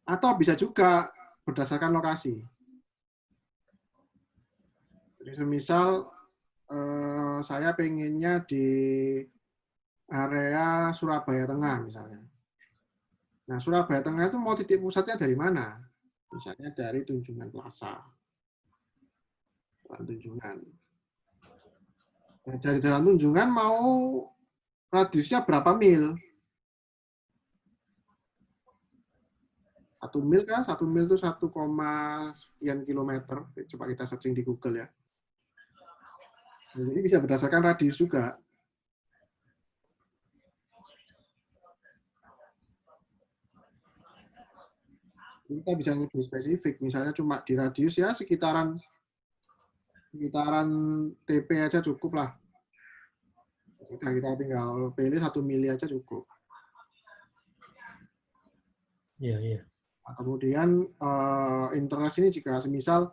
Atau bisa juga berdasarkan lokasi. Jadi semisal saya pengennya di area Surabaya Tengah misalnya. Nah, Surabaya Tengah itu mau titik pusatnya dari mana? Misalnya dari Tunjungan Plaza. Jalan Tunjungan. Nah, dari Jalan Tunjungan mau radiusnya berapa mil? 1 mil kan? 1 mil itu 1, sekian kilometer. Coba kita searching di Google ya. Nah, jadi bisa berdasarkan radius juga. Kita bisa lebih spesifik, misalnya cuma di radius ya sekitaran TP aja cukup lah. Kita tinggal pilih 1 mili aja cukup. Iya. Nah, kemudian interest ini juga semisal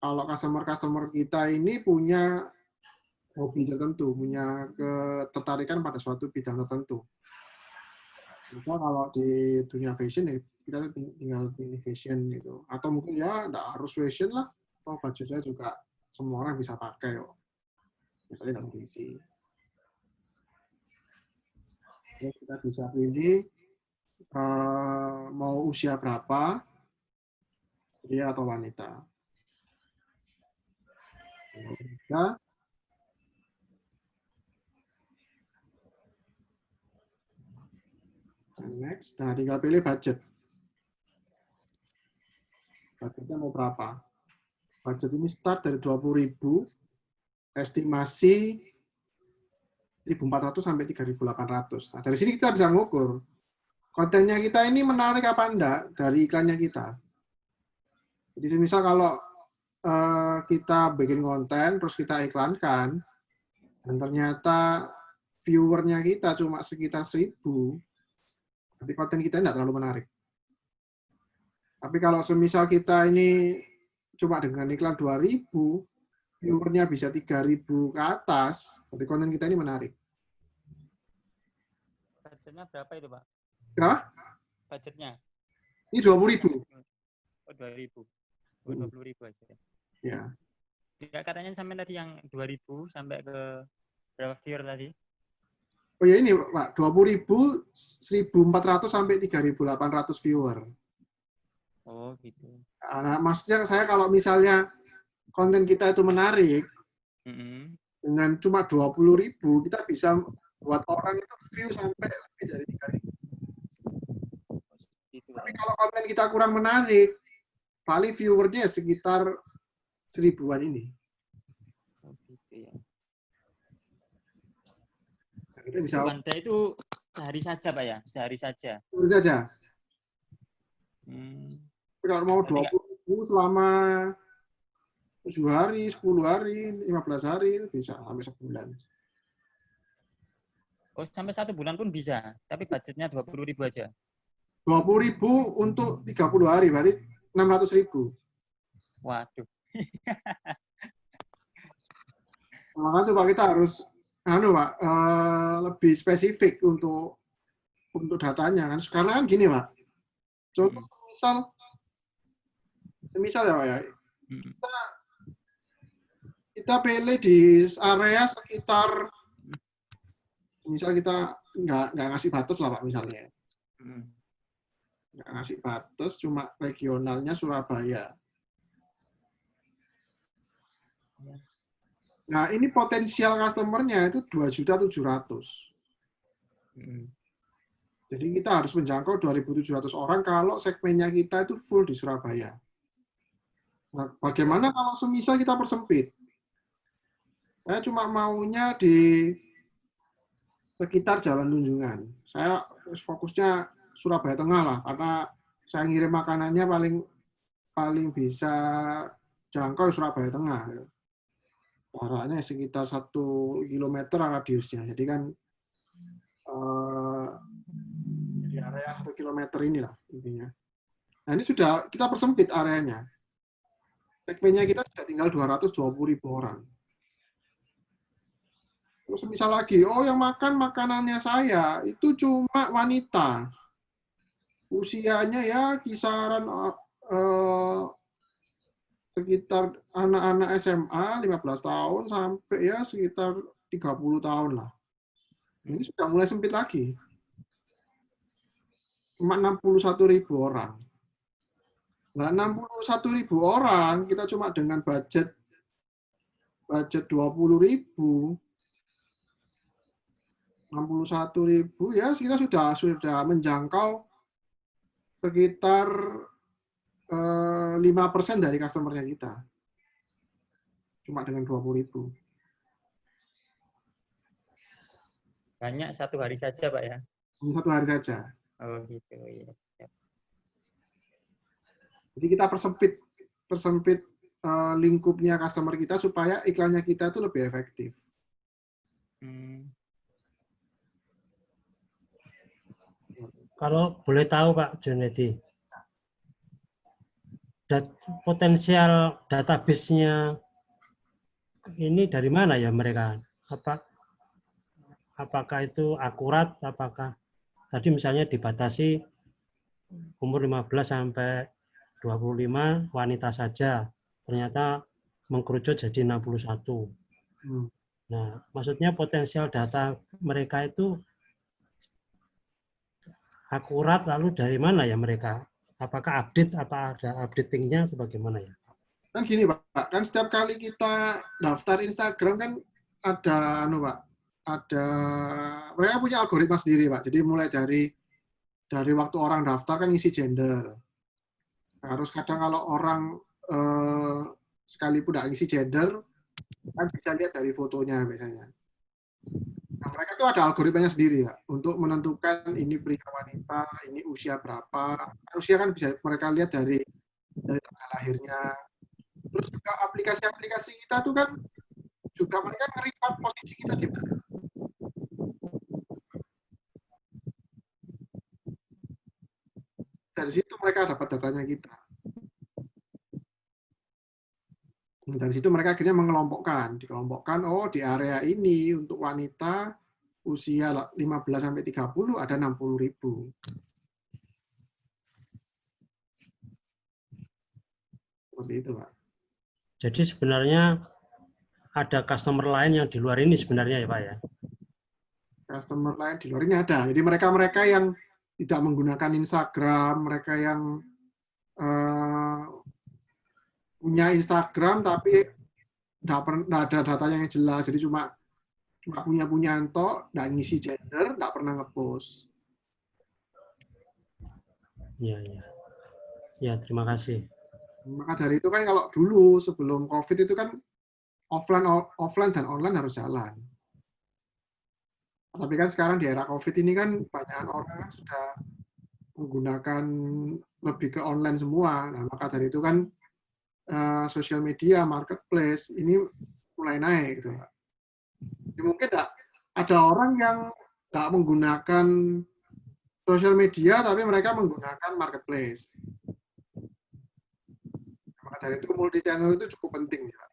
kalau customer kita ini punya hobi tertentu, punya ketertarikan pada suatu bidang tertentu. Maka kalau di dunia fashion ya kita tinggal pilih fashion gitu. Atau mungkin ya nggak harus fashion lah. Atau baju saya juga semua orang bisa pakai kok. Misalnya dalam diisi. Kita bisa pilih mau usia berapa, pria atau wanita. Next, nah tinggal pilih budget. Budgetnya mau berapa? Budget ini start dari 20.000, estimasi 1.400 sampai 3.800. Nah, dari sini kita bisa ngukur kontennya kita ini menarik apa enggak dari iklannya kita. Jadi misal kalau kita bikin konten, terus kita iklankan, dan ternyata viewernya kita cuma sekitar 1.000, berarti konten kita tidak terlalu menarik. Tapi kalau semisal kita ini cuma dengan iklan 2.000, viewernya bisa 3.000 ke atas, berarti konten kita ini menarik. Budgetnya berapa itu, Pak? Ya? Budgetnya? Ini 20.000. Oh, 2.000. Oh, 20.000 aja. Ya. Tidak, katanya sampai tadi yang 2.000 sampai ke berapa viewer tadi? Oh ya ini Pak, 20.000, 1.400 sampai 3.800 viewer. Oh gitu. Nah, maksudnya saya kalau misalnya konten kita itu menarik, dengan cuma 20.000, kita bisa buat orang itu view sampai lebih dari 3.000. Gitu. Tapi kalau konten kita kurang menarik, paling viewernya sekitar 1.000-an ini. Oh gitu ya. Nah, kita bisa Anda itu sehari saja, Pak ya? Sehari saja. Sehari saja. Tapi kalau mau 20.000 selama 7 hari, 10 hari, 15 hari, bisa sampai sebulan. Oh, sampai 1 bulan pun bisa, tapi budgetnya 20.000 aja. 20.000 untuk 30 hari, berarti 600.000. Waduh. Makanya coba kita harus Pak, lebih spesifik untuk datanya kan. Karena kan gini Pak, contoh misal ya Pak ya, kita pilih di area sekitar, misal kita nggak ngasih batas lah Pak misalnya. Nggak ngasih batas, cuma regionalnya Surabaya. Nah, ini potensial customer-nya itu 2.700.000. Jadi kita harus menjangkau 2.700 orang kalau segmennya kita itu full di Surabaya. Nah, bagaimana kalau semisal kita persempit? Saya cuma maunya di sekitar Jalan Tunjungan. Saya fokusnya Surabaya Tengah lah, karena saya ngirim makanannya paling bisa jangkau Surabaya Tengah. Jaraknya sekitar 1 kilometer radiusnya. Jadi kan di area 1 kilometer inilah intinya. Nah ini sudah kita persempit areanya. Segmennya kita sudah tinggal 220.000 orang. Terus misal lagi, oh yang makan makanannya saya itu cuma wanita. Usianya ya kisaran sekitar anak-anak SMA 15 tahun sampai ya sekitar 30 tahun lah. Ini sudah mulai sempit lagi. Cuma 61.000 orang. Nah, 61.000 orang kita cuma dengan budget 20.000, 61.000 ya kita sudah menjangkau sekitar 5% dari customer-nya kita. Cuma dengan 20.000. Banyak 1 hari saja, Pak ya? 1 hari saja. Oh gitu ya. Jadi kita persempit lingkupnya customer kita supaya iklannya kita itu lebih efektif. Kalau boleh tahu Pak Junedi, potensial database-nya ini dari mana ya mereka? Apakah itu akurat? Apakah tadi misalnya dibatasi umur 15 sampai 25 wanita saja, ternyata mengkerucut jadi 61. Nah, maksudnya potensial data mereka itu akurat, lalu dari mana ya mereka? Apakah apa ada updating-nya atau bagaimana ya? Kan gini Pak, kan setiap kali kita daftar Instagram kan ada mereka punya algoritma sendiri Pak. Jadi mulai dari waktu orang daftar kan isi gender. Harus kadang kalau orang sekalipun tidak isi gender kan bisa lihat dari fotonya biasanya. Nah, mereka tuh ada algoritmanya sendiri ya untuk menentukan ini pria wanita, ini usia berapa. Usia kan bisa mereka lihat dari tanggal lahirnya, Terus juga aplikasi-aplikasi kita tuh kan juga mereka nge-record posisi kita di mana. Dari situ mereka dapat datanya kita. Dari situ mereka akhirnya dikelompokkan, oh di area ini untuk wanita usia 15-30 ada 60.000. Seperti itu, Pak. Jadi sebenarnya ada customer lain yang di luar ini sebenarnya ya Pak ya? Customer lain di luar ini ada. Jadi mereka-mereka yang tidak menggunakan Instagram, mereka yang punya Instagram tapi nggak ada datanya yang jelas. Jadi cuma punya entok, nggak ngisi gender, nggak pernah ngepost. Iya, iya. Ya, terima kasih. Maka dari itu kan kalau dulu sebelum COVID itu kan offline dan online harus jalan. Tapi kan sekarang di era COVID ini kan banyak orang sudah menggunakan lebih ke online semua. Nah, maka dari itu kan sosial media, marketplace ini mulai naik gitu. Jadi mungkin ada orang yang nggak menggunakan sosial media tapi mereka menggunakan marketplace. Maka dari itu multi channel itu cukup penting ya.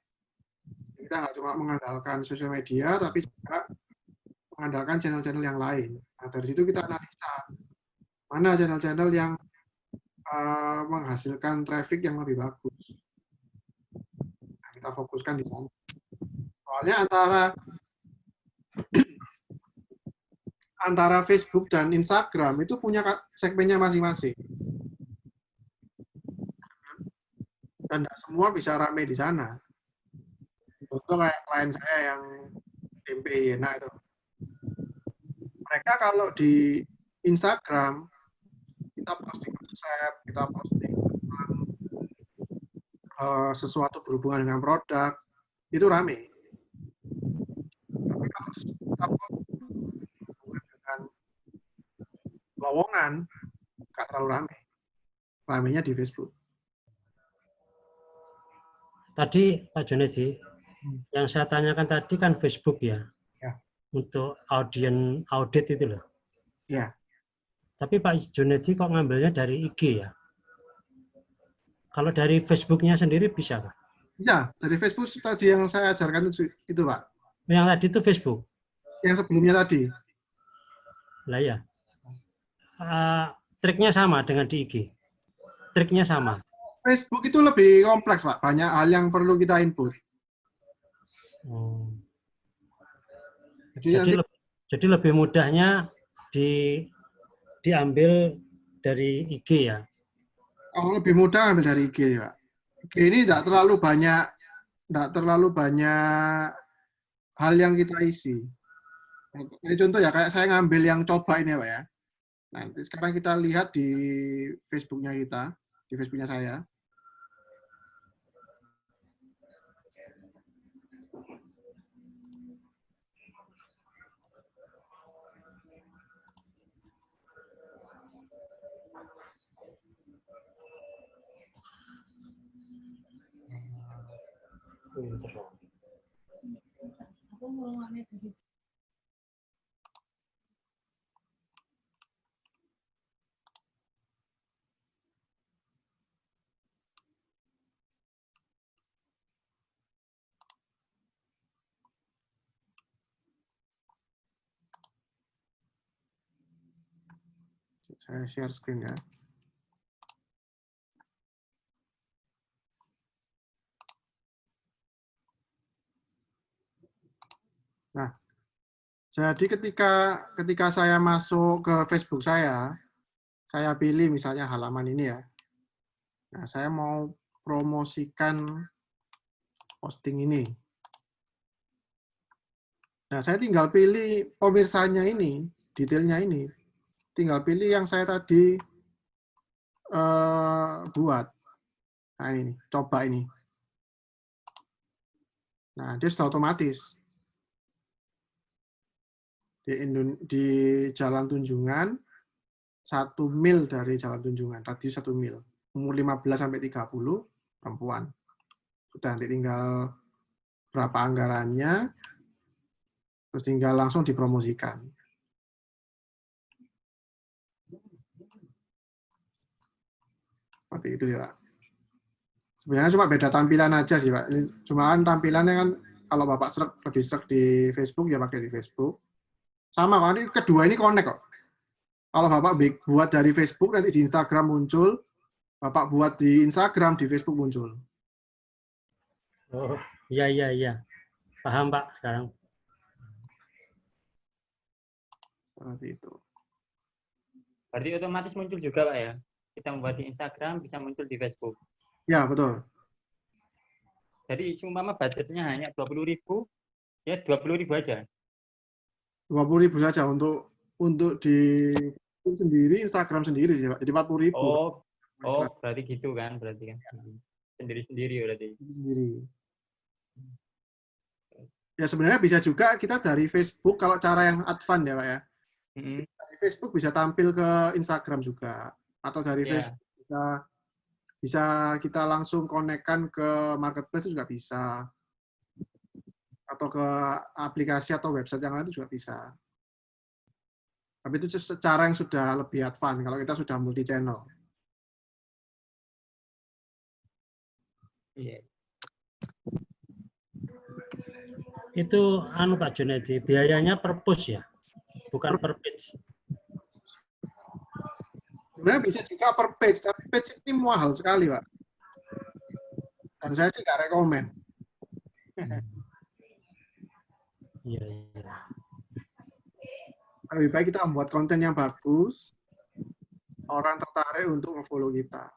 Kita nggak cuma mengandalkan sosial media tapi juga mengandalkan channel-channel yang lain. Nah, dari situ kita analisa mana channel-channel yang menghasilkan traffic yang lebih bagus. Nah, kita fokuskan di sana. Soalnya antara Facebook dan Instagram itu punya segmennya masing-masing. Dan tidak semua bisa ramai di sana. Contoh kayak klien saya yang tempe enak itu. Mereka kalau di Instagram, kita posting resep, kita posting tentang sesuatu berhubungan dengan produk, itu rame. Tapi kalau kita posting berhubungan dengan lowongan, nggak terlalu rame. Ramenya di Facebook. Tadi Pak Junedi, yang saya tanyakan tadi kan Facebook ya, ya. Untuk audit itu loh. Ya. Tapi Pak Junedi kok ngambilnya dari IG ya? Kalau dari Facebooknya sendiri bisa Pak? Bisa, dari Facebook tadi yang saya ajarkan itu Pak. Yang tadi itu Facebook? Yang sebelumnya tadi. Lah ya. Triknya sama dengan di IG? Triknya sama? Facebook itu lebih kompleks, Pak. Banyak hal yang perlu kita input. Jadi lebih mudahnya diambil dari IG ya? Oh, lebih mudah ambil dari IG, Pak. IG ini tidak terlalu banyak hal yang kita isi. Ini contoh ya, kayak saya ngambil yang coba ini, Pak ya. Nanti sekarang kita lihat di Facebooknya kita, di Facebooknya saya. Saya share screen ya. Nah, jadi ketika saya masuk ke Facebook saya pilih misalnya halaman ini ya. Nah, saya mau promosikan posting ini. Nah, saya tinggal pilih pemirsanya ini, detailnya ini. Tinggal pilih yang saya tadi buat. Nah, ini, coba ini. Nah, dia sudah otomatis. Di Jalan Tunjungan, 1 mil dari Jalan Tunjungan, radius 1 mil. Umur 15-30, perempuan. Sudah, nanti tinggal berapa anggarannya, terus tinggal langsung dipromosikan. Seperti itu sih, Pak. Sebenarnya cuma beda tampilan aja sih, Pak. Ini cuma kan tampilannya kan kalau Bapak lebih serak di Facebook, ya pakai di Facebook. Sama kan, ini kedua ini connect kok. Kalau Bapak buat dari Facebook, nanti di Instagram muncul. Bapak buat di Instagram, di Facebook muncul. Oh, iya. Paham, Pak, sekarang. Seperti itu. Berarti otomatis muncul juga, Pak, ya? Kita membuat di Instagram, bisa muncul di Facebook. Ya, betul. Jadi, seumpama budgetnya hanya 20.000, ya 20.000 aja. 20.000 saja untuk di Facebook sendiri, Instagram sendiri sih, Pak. Jadi 40.000. Oh, berarti gitu kan, berarti kan. Sendiri-sendiri berarti. Sendiri. Ya, sebenarnya bisa juga kita dari Facebook, kalau cara yang advance ya, Pak ya. Dari Facebook bisa tampil ke Instagram juga. Atau dari Facebook bisa kita langsung konekkan ke marketplace juga bisa. Atau ke aplikasi atau website yang lain itu juga bisa. Tapi itu cara yang sudah lebih advance kalau kita sudah multi channel. Iya. Itu Pak Junedi, biayanya per post ya, bukan per page. Sebenarnya bisa juga per page, tapi page ini mahal sekali, Pak. Dan saya sih nggak rekomen. Iya. Lebih baik kita membuat konten yang bagus, orang tertarik untuk nge-follow kita.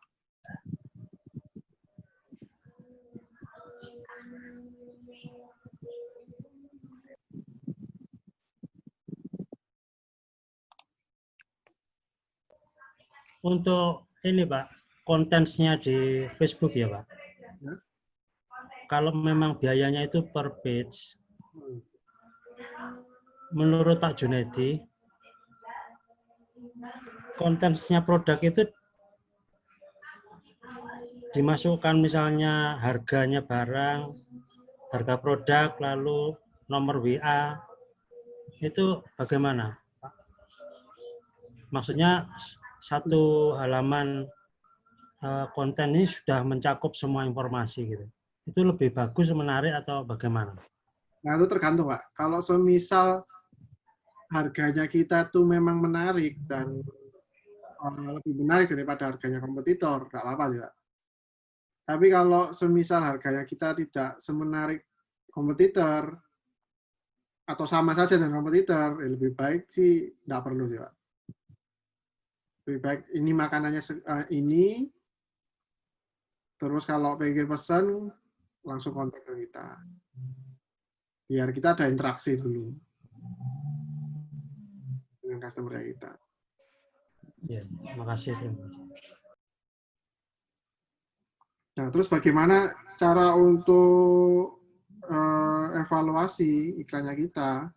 Untuk ini Pak, kontennya di Facebook ya Pak. Ya. Kalau memang biayanya itu per page, menurut Pak Junedi, kontennya produk itu dimasukkan misalnya harganya barang, harga produk, lalu nomor WA, itu bagaimana Pak? Maksudnya satu halaman konten ini sudah mencakup semua informasi gitu. Itu lebih bagus, menarik atau bagaimana? Nah, itu tergantung, Pak. Kalau semisal harganya kita tuh memang menarik dan lebih menarik daripada harganya kompetitor, nggak apa-apa sih, Pak. Tapi kalau semisal harganya kita tidak semenarik kompetitor atau sama saja dengan kompetitor, ya lebih baik sih nggak perlu sih, Pak. Lebih baik ini makanannya ini, terus kalau pengen pesan, langsung kontak ke kita. Biar kita ada interaksi dulu dengan customer kita. Ya, makasih. Terima kasih. Nah, terus bagaimana cara untuk evaluasi iklannya kita?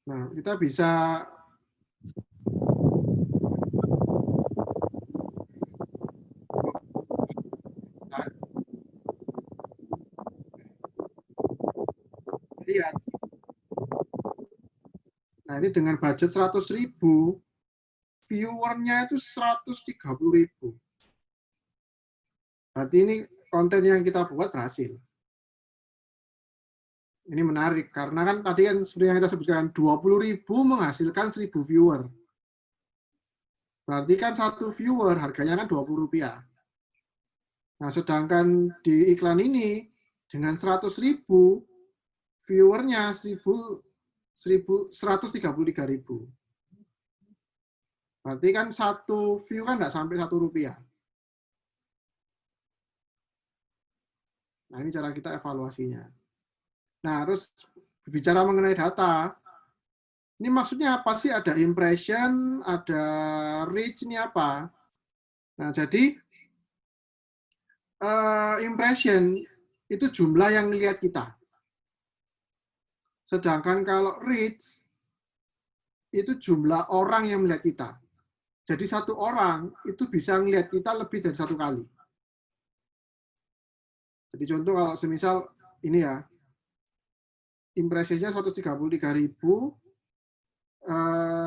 Nah, kita bisa lihat. Nah, ini dengan budget 100.000, viewernya itu 130.000. Berarti ini konten yang kita buat berhasil. Ini menarik, karena kan tadi kan seperti yang kita sebutkan, 20.000 menghasilkan 1.000 viewer. Berarti kan satu viewer harganya kan Rp20. Nah, sedangkan di iklan ini, dengan 100.000, viewernya 133.000. Berarti kan satu view kan nggak sampai Rp1. Nah, ini cara kita evaluasinya. Nah, terus bicara mengenai data, Ini maksudnya apa sih? Ada impression, ada reach, ini apa? Nah, jadi impression itu jumlah yang lihat kita. Sedangkan kalau reach itu jumlah orang yang melihat kita. Jadi satu orang itu bisa melihat kita lebih dari satu kali. Jadi contoh kalau semisal ini ya, impresinya 133.000,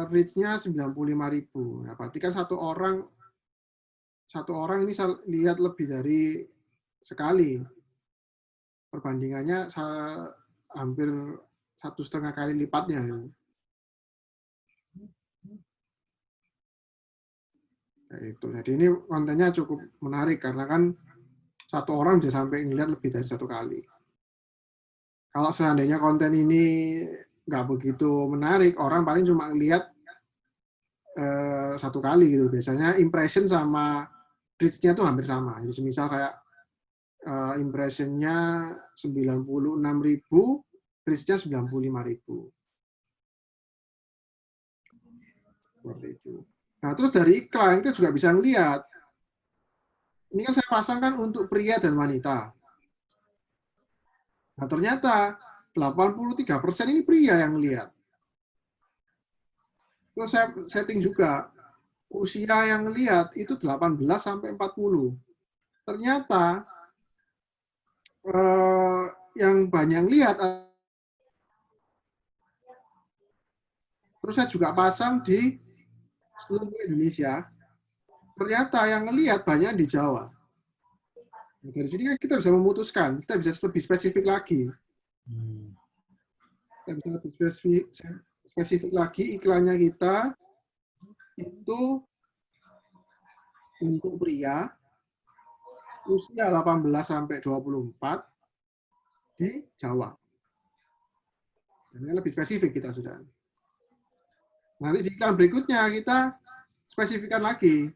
reach-nya 95.000. Nah, berarti kan satu orang ini lihat lebih dari sekali. Perbandingannya hampir 1,5 kali lipatnya. Nah, itu. Jadi ini kontennya cukup menarik karena kan satu orang bisa sampai ngelihat lebih dari satu kali. Kalau seandainya konten ini nggak begitu menarik, orang paling cuma ngelihat satu kali gitu. Biasanya impression sama reach-nya tuh hampir sama. Jadi misal kayak impression-nya 96.000, reach-nya 95.000. Seperti itu. Nah, terus dari iklan kita juga bisa ngelihat. Ini kan saya pasangkan untuk pria dan wanita. Nah, ternyata 83% ini pria yang lihat. Terus saya setting juga usia yang lihat itu 18 sampai 40. Ternyata yang banyak lihat, terus saya juga pasang di seluruh Indonesia. Ternyata yang ngelihat banyak di Jawa. Nah, dari sini kan kita bisa memutuskan, kita bisa lebih spesifik lagi. Kita bisa lebih spesifik lagi iklannya kita itu untuk pria usia 18 sampai 24 di Jawa. Ini lebih spesifik kita sudah. Nanti di iklan berikutnya kita spesifikkan lagi.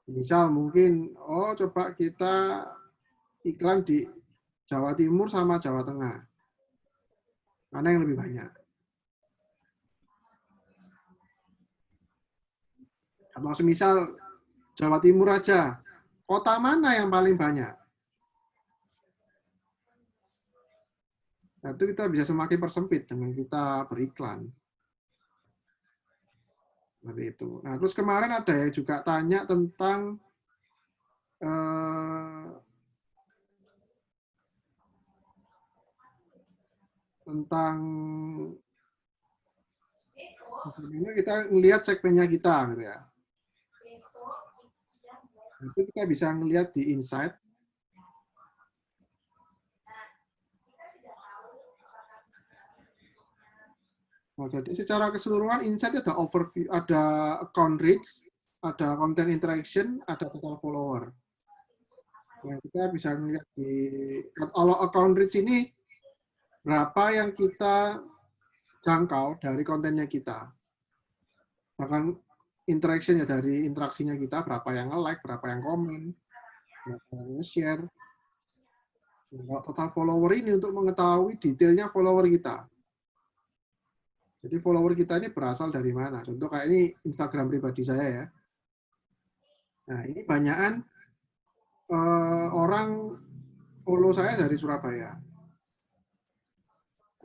Misal mungkin, coba kita iklan di Jawa Timur sama Jawa Tengah. Mana yang lebih banyak? Atau semisal Jawa Timur aja, kota mana yang paling banyak? Nah, itu kita bisa semakin persempit dengan kita beriklan. Seperti itu. Nah, terus kemarin ada yang juga tanya tentang ini kita melihat segmennya kita, gitu ya. Itu kita bisa melihat di insight. Nah, jadi secara keseluruhan insight ada overview, ada account reach, ada content interaction, ada total follower. Nah, kita bisa melihat di kalau account reach ini berapa yang kita jangkau dari kontennya kita. Bahkan interaction ya dari interaksinya kita, berapa yang nge-like, berapa yang komen, berapa yang nge-share. Nah, total follower ini untuk mengetahui detailnya follower kita. Jadi follower kita ini berasal dari mana? Contoh kayak ini Instagram pribadi saya ya. Nah, ini banyakan orang follow saya dari Surabaya.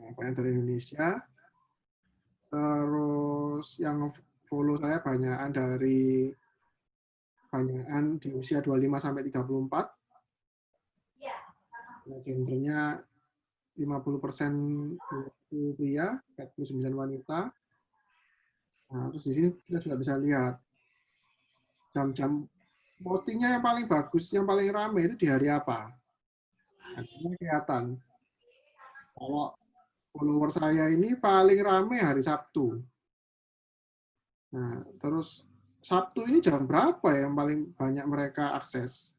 Nah, banyak dari Indonesia. Terus yang follow saya banyakan di usia 25 sampai 34. Nah, gendernya 50% pria, 49 wanita. Nah, terus di sini kita juga bisa lihat jam-jam postingnya yang paling bagus, yang paling ramai itu di hari apa. Nah, ini kelihatan. Kalau follower saya ini paling ramai hari Sabtu. Nah, terus Sabtu ini jam berapa ya yang paling banyak mereka akses?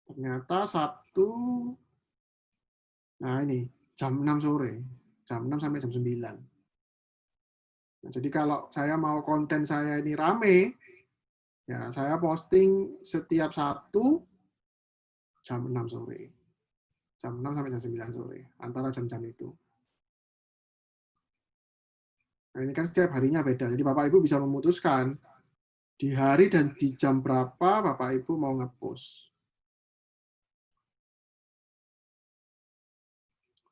Ternyata Sabtu, nah ini, jam 6 sore. Jam 6 sampai jam 9. Nah, jadi kalau saya mau konten saya ini rame, ya saya posting setiap Sabtu jam 6 sore. Jam 6 sampai jam 9 sore. Antara jam-jam itu. Nah, ini kan setiap harinya beda. Jadi Bapak Ibu bisa memutuskan di hari dan di jam berapa Bapak Ibu mau nge-post.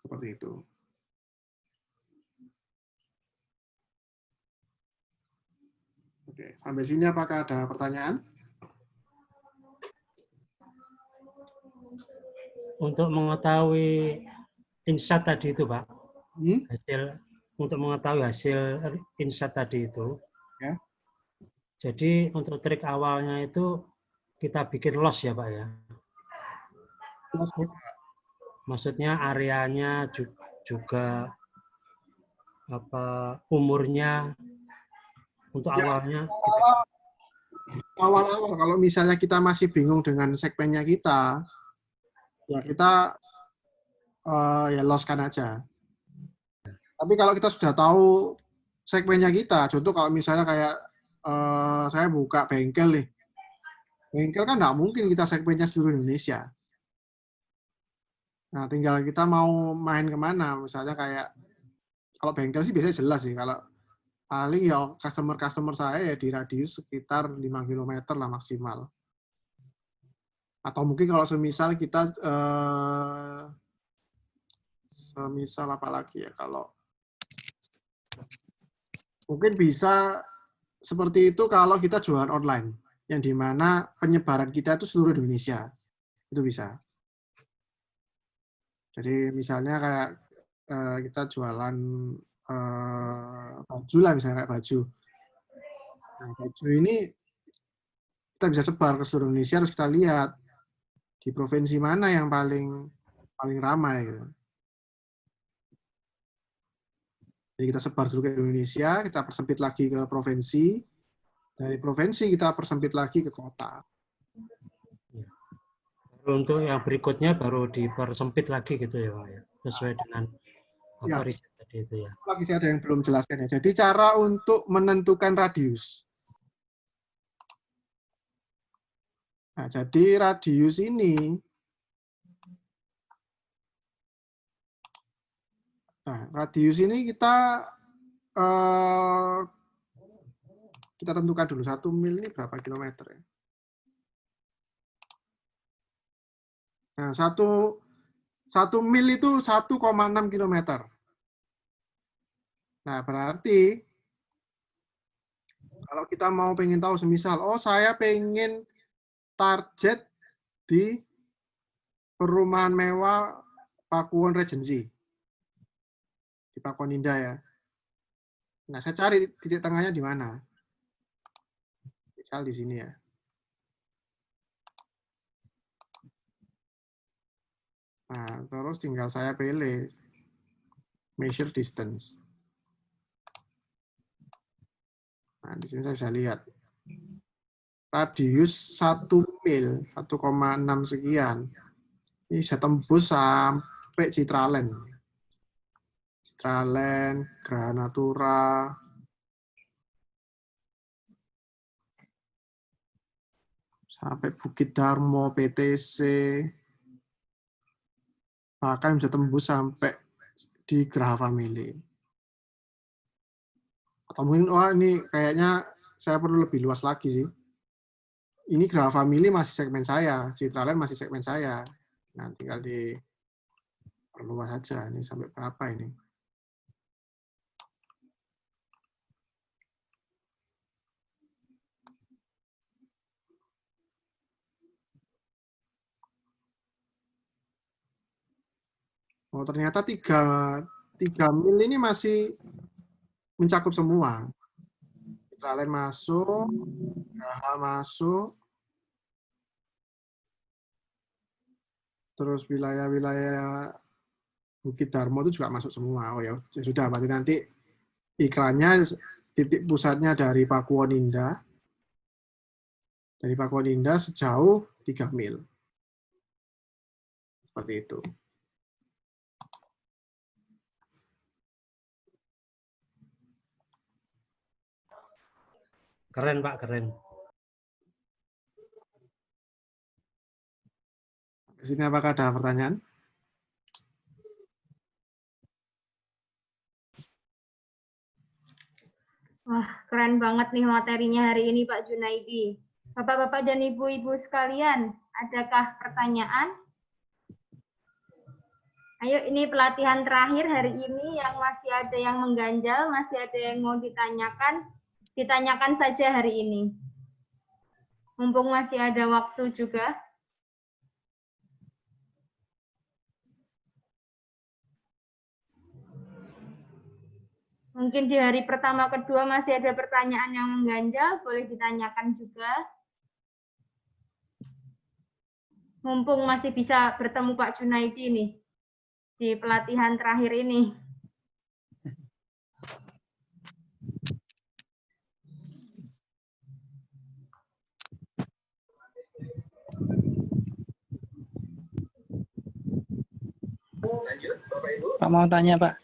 Seperti itu. Oke, sampai sini apakah ada pertanyaan? Untuk mengetahui insight tadi itu, Pak, untuk mengetahui hasil insight tadi itu, Ya. jadi untuk trik awalnya itu kita bikin loss ya, Pak ya. Maksudnya areanya juga apa umurnya untuk Ya, awalnya awal-awal kalau misalnya kita masih bingung dengan segmennya kita, ya kita ya loskan aja. Tapi kalau kita sudah tahu segmennya kita, contoh kalau misalnya kayak saya buka bengkel nih, bengkel kan nggak mungkin kita segmennya seluruh Indonesia. Nah, tinggal kita mau main kemana, misalnya kayak kalau bengkel sih biasanya jelas sih, kalau paling ya customer saya ya di radius sekitar 5 km lah maksimal. Atau mungkin kalau semisal kita semisal apa lagi ya, kalau mungkin bisa seperti itu kalau kita jualan online, yang dimana penyebaran kita itu seluruh Indonesia. Itu bisa. Jadi misalnya kayak kita jualan baju lah, misalnya kayak baju. Nah, baju ini kita bisa sebar ke seluruh Indonesia, harus kita lihat di provinsi mana yang paling ramai. Gitu. Jadi kita sebar dulu ke Indonesia, kita persempit lagi ke provinsi, dari provinsi kita persempit lagi ke kota. Untuk yang berikutnya baru dipersempit lagi gitu ya, Pak ya, sesuai dengan apa riset tadi itu ya. Lagi saya ada yang belum jelaskan ya. Jadi cara untuk menentukan radius. Nah, jadi radius ini, kita tentukan dulu 1 mil ini berapa kilometer ya. Nah, 1 mil itu 1,6 kilometer. Nah, berarti kalau kita mau pengen tahu semisal, oh saya pengen target di perumahan mewah Pakuwon Regency. Di Pakuwon Indah ya. Nah, saya cari titik tengahnya di mana. Misal di sini ya. Nah, terus tinggal saya pilih measure distance. Nah, di sini saya bisa lihat. Radius 1 mil, 1,6 sekian. Ini bisa tembus sampai Citraland. Citraland, Geraha Natura, sampai Bukit Darmo, PTC, bahkan bisa tembus sampai di Geraha Family. Atau mungkin, wah ini kayaknya saya perlu lebih luas lagi sih. Ini Geraha Family masih segmen saya, Citraland masih segmen saya. Nah, tinggal diperluas saja. Ini sampai berapa ini? Oh, ternyata 3 mil ini masih mencakup semua. Citraland masuk, Geraha masuk, terus wilayah-wilayah Bukit Darmo itu juga masuk semua. Oh ya sudah, berarti nanti iklannya titik pusatnya dari Pakuwon Indah. Dari Pakuwon Indah sejauh 3 mil. Seperti itu. Keren, Pak, keren. Di sini apakah ada pertanyaan? Wah, keren banget nih materinya hari ini Pak Junaidi. Bapak-bapak dan ibu-ibu sekalian, adakah pertanyaan? Ayo, ini pelatihan terakhir hari ini yang masih ada yang mengganjal, masih ada yang mau ditanyakan, ditanyakan saja hari ini. Mumpung masih ada waktu juga. Mungkin di hari pertama, kedua masih ada pertanyaan yang mengganjal, boleh ditanyakan juga. Mumpung masih bisa bertemu Pak Junaidi nih, di pelatihan terakhir ini. Pak mau tanya, Pak.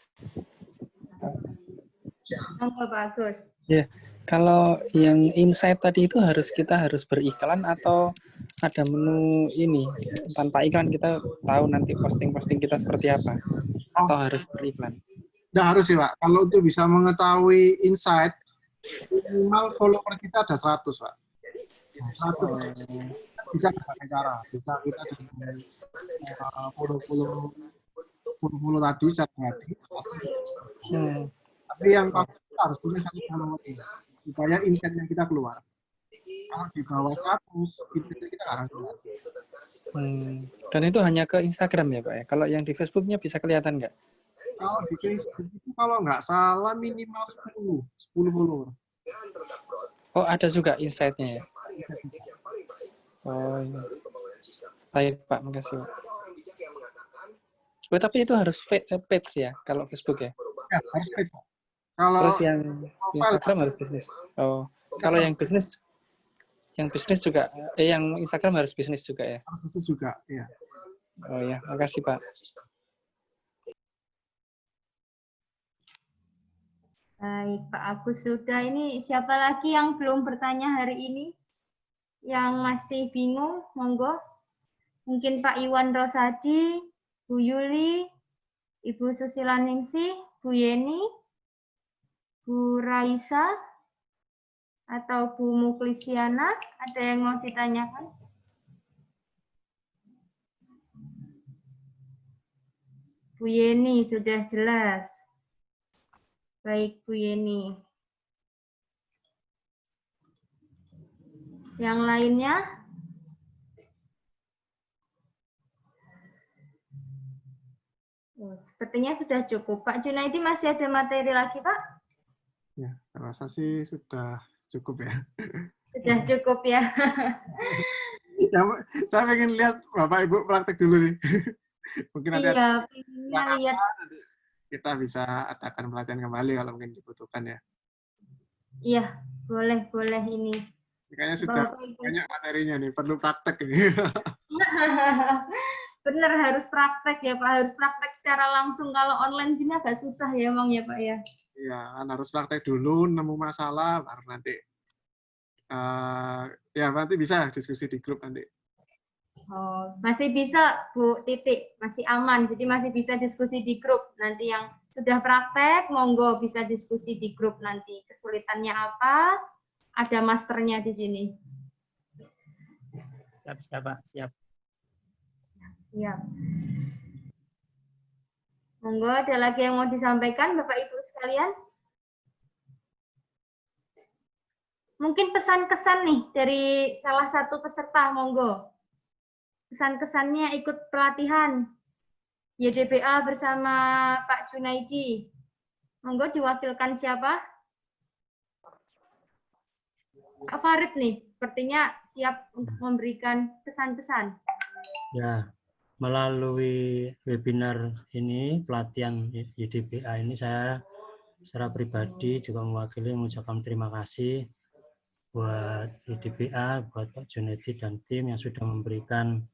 Monggo Pak Agus. Ya, kalau yang insight tadi itu kita harus beriklan atau ada menu ini tanpa iklan kita tahu nanti posting-posting kita seperti apa? Atau harus beriklan? Nggak harus sih, Pak. Kalau untuk bisa mengetahui insight, minimal follower kita ada 100, Pak. 100 bisa berbagai cara. Bisa kita dengan follow tadi secara gratis. Tapi yang pasti kita harus punya 1 follower supaya insight-nya kita keluar. Kalau di bawah 100, insight-nya kita nggak akan keluar. Dan itu hanya ke Instagram ya, Pak ya? Kalau yang di Facebook-nya bisa kelihatan nggak? Kalau di Facebook itu kalau nggak salah minimal 10 follower. Oh, ada juga insight-nya ya? Oh, iya. Baik, Pak. Makasih, Pak. Oh, tapi itu harus page ya, kalau Facebook ya? Ya, harus page, Pak. Kalau Terus yang Instagram harus bisnis. Oh, kalau yang bisnis juga, yang Instagram harus bisnis juga ya? Harus bisnis juga, ya. Oh ya, makasih Pak. Baik, Pak Agus sudah. Ini siapa lagi yang belum bertanya hari ini? Yang masih bingung, monggo. Mungkin Pak Iwan Rosadi, Bu Yuli, Ibu Susila Ningsih, Bu Yeni, Bu Raisa, atau Bu Muklisiana, ada yang mau ditanyakan? Bu Yeni sudah jelas. Baik, Bu Yeni. Yang lainnya? Sepertinya sudah cukup. Pak Junaidi masih ada materi lagi, Pak? Ya, saya rasa sih sudah cukup ya. Sudah cukup ya. Ya, saya pengen lihat Bapak Ibu praktek dulu nih. Mungkin ada lihat. Kita bisa adakan pelatihan kembali kalau mungkin dibutuhkan ya. Iya, boleh ini. Kayaknya sudah banyak materinya nih, perlu praktek ini. Benar, harus praktek ya Pak, harus praktek secara langsung. Kalau online gini agak susah ya emang ya Pak ya. Iya, kan harus praktek dulu, nemu masalah, baru nanti ya nanti bisa diskusi di grup nanti. Oh, masih bisa Bu Titik, masih aman. Jadi masih bisa diskusi di grup. Nanti yang sudah praktek, monggo bisa diskusi di grup nanti. Kesulitannya apa? Ada masternya di sini. Siap, Pak. Siap. Siap. Monggo, ada lagi yang mau disampaikan Bapak Ibu sekalian? Mungkin pesan-kesan nih dari salah satu peserta, monggo. Kesan-kesannya ikut pelatihan YDBA bersama Pak Junaidi. Monggo diwakilkan siapa? Pak Farid nih, sepertinya siap untuk memberikan kesan-kesan. Ya, melalui webinar ini, pelatihan YDBA ini, saya secara pribadi juga mewakili mengucapkan terima kasih buat YDBA, buat Pak Junaidi dan tim yang sudah memberikan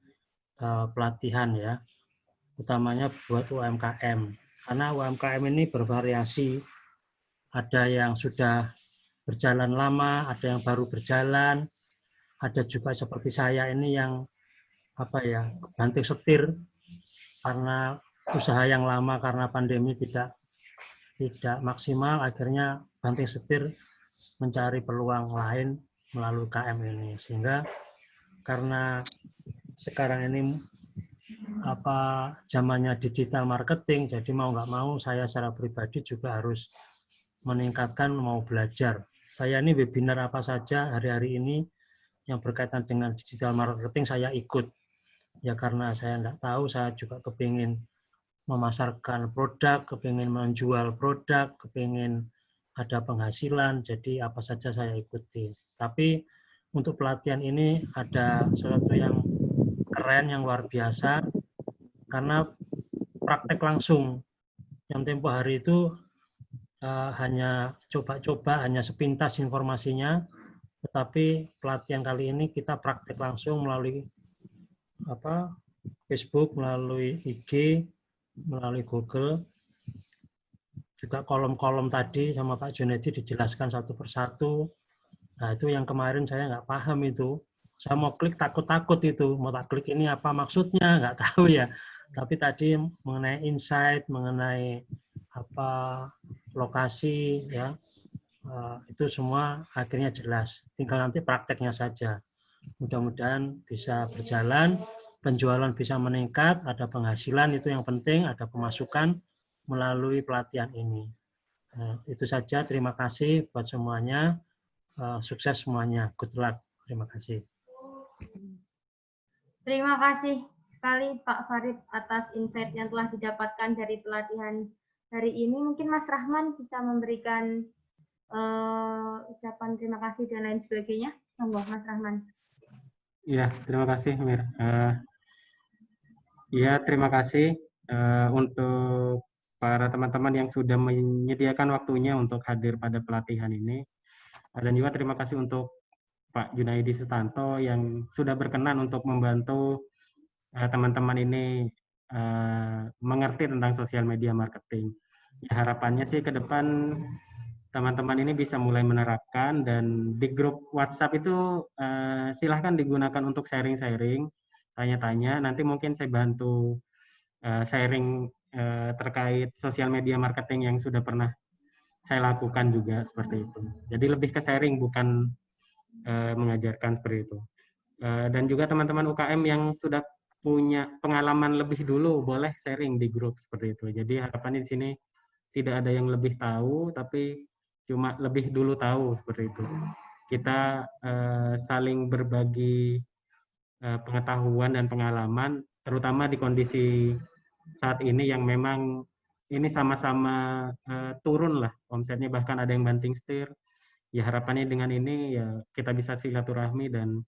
pelatihan ya, utamanya buat UMKM. Karena UMKM ini bervariasi, ada yang sudah berjalan lama, ada yang baru berjalan, ada juga seperti saya ini yang banting setir karena usaha yang lama karena pandemi tidak maksimal, akhirnya banting setir mencari peluang lain melalui KM ini. Sehingga karena sekarang ini zamannya digital marketing, jadi mau nggak mau saya secara pribadi juga harus meningkatkan, mau belajar. Saya ini webinar apa saja hari-hari ini yang berkaitan dengan digital marketing saya ikut. Ya karena saya nggak tahu, saya juga kepingin memasarkan produk, kepingin menjual produk, kepingin ada penghasilan, jadi apa saja saya ikuti. Tapi untuk pelatihan ini ada sesuatu yang keren, yang luar biasa, karena praktek langsung. Yang tempo hari itu hanya coba-coba, hanya sepintas informasinya, tetapi pelatihan kali ini kita praktek langsung melalui Facebook, melalui IG, melalui Google. Juga kolom-kolom tadi sama Pak Junedi dijelaskan satu persatu. Nah, itu yang kemarin saya nggak paham itu. Saya mau klik takut-takut itu. Mau tak klik ini apa maksudnya, nggak tahu ya. Tapi tadi mengenai insight, mengenai lokasi, ya itu semua akhirnya jelas. Tinggal nanti prakteknya saja. Mudah-mudahan bisa berjalan, penjualan bisa meningkat, ada penghasilan, itu yang penting, ada pemasukan melalui pelatihan ini. Itu saja, terima kasih buat semuanya, sukses semuanya, good luck, terima kasih. Terima kasih sekali Pak Farid atas insight yang telah didapatkan dari pelatihan hari ini. Mungkin Mas Rahman bisa memberikan ucapan terima kasih dan lain sebagainya. Monggo Mas Rahman. Ya, terima kasih Mir. Ya, terima kasih untuk para teman-teman yang sudah menyediakan waktunya untuk hadir pada pelatihan ini. Dan juga terima kasih untuk Pak Junaidi Sutanto yang sudah berkenan untuk membantu teman-teman ini mengerti tentang sosial media marketing. Ya, harapannya sih ke depan teman-teman ini bisa mulai menerapkan, dan di grup WhatsApp itu silahkan digunakan untuk sharing-sharing, tanya-tanya. Nanti mungkin saya bantu sharing terkait sosial media marketing yang sudah pernah saya lakukan juga seperti itu. Jadi lebih ke sharing, bukan mengajarkan seperti itu. Dan juga teman-teman UKM yang sudah punya pengalaman lebih dulu boleh sharing di grup seperti itu. Jadi harapannya di sini tidak ada yang lebih tahu, tapi cuma lebih dulu tahu seperti itu. Kita saling berbagi pengetahuan dan pengalaman, terutama di kondisi saat ini yang memang ini sama-sama turun lah omsetnya, bahkan ada yang banting setir. Ya harapannya dengan ini ya kita bisa silaturahmi dan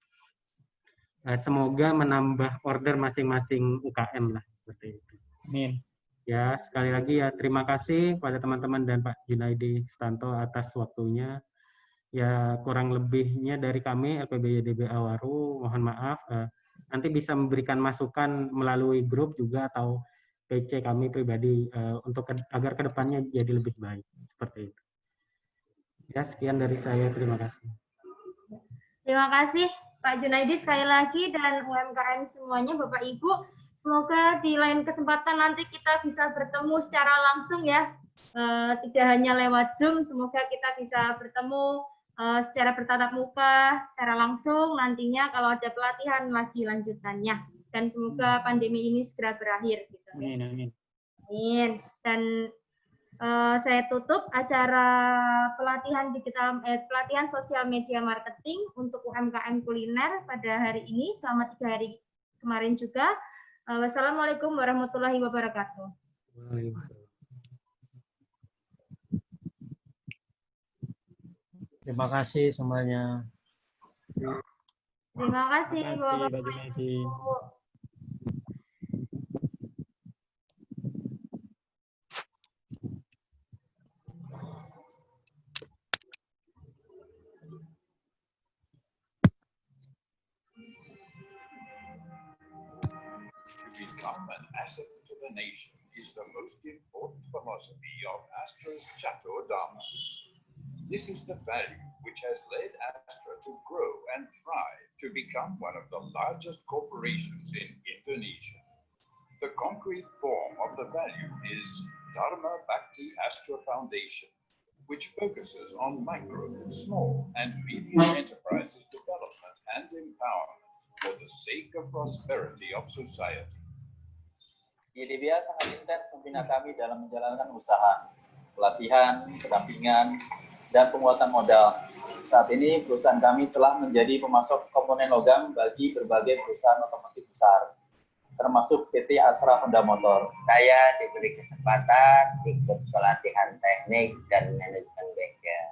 semoga menambah order masing-masing UKM lah seperti itu. Amin. Ya, sekali lagi ya terima kasih pada teman-teman dan Pak Junaidi Sutanto atas waktunya. Ya kurang lebihnya dari kami LPBYDB Awaru, mohon maaf. Nanti bisa memberikan masukan melalui grup juga atau PC kami pribadi untuk agar kedepannya jadi lebih baik seperti itu. Ya sekian dari saya, terima kasih. Terima kasih Pak Junaidi sekali lagi dan UMKM semuanya, Bapak Ibu. Semoga di lain kesempatan nanti kita bisa bertemu secara langsung ya, tidak hanya lewat Zoom. Semoga kita bisa bertemu secara bertatap muka, secara langsung nantinya kalau ada pelatihan lagi lanjutannya. Dan semoga pandemi ini segera berakhir. Gitu, amin, amin. Amin. Dan saya tutup acara pelatihan pelatihan sosial media marketing untuk UMKM kuliner pada hari ini selama 3 hari kemarin juga. Wassalamualaikum warahmatullahi wabarakatuh. Terima kasih semuanya. Terima kasih Bapak Ibu. Become an asset to the nation is the most important philosophy of Astra's Chatur Dharma. This is the value which has led Astra to grow and thrive to become one of the largest corporations in Indonesia. The concrete form of the value is Dharma Bhakti Astra Foundation, which focuses on micro, small, and medium enterprises development and empowerment for the sake of prosperity of society. YDBA sangat intens membina kami dalam menjalankan usaha, pelatihan, pendampingan, dan penguatan modal. Saat ini perusahaan kami telah menjadi pemasok komponen logam bagi berbagai perusahaan otomotif besar, termasuk PT Astra Honda Motor. Saya diberi kesempatan ikut pelatihan teknik dan manajemen bengkel.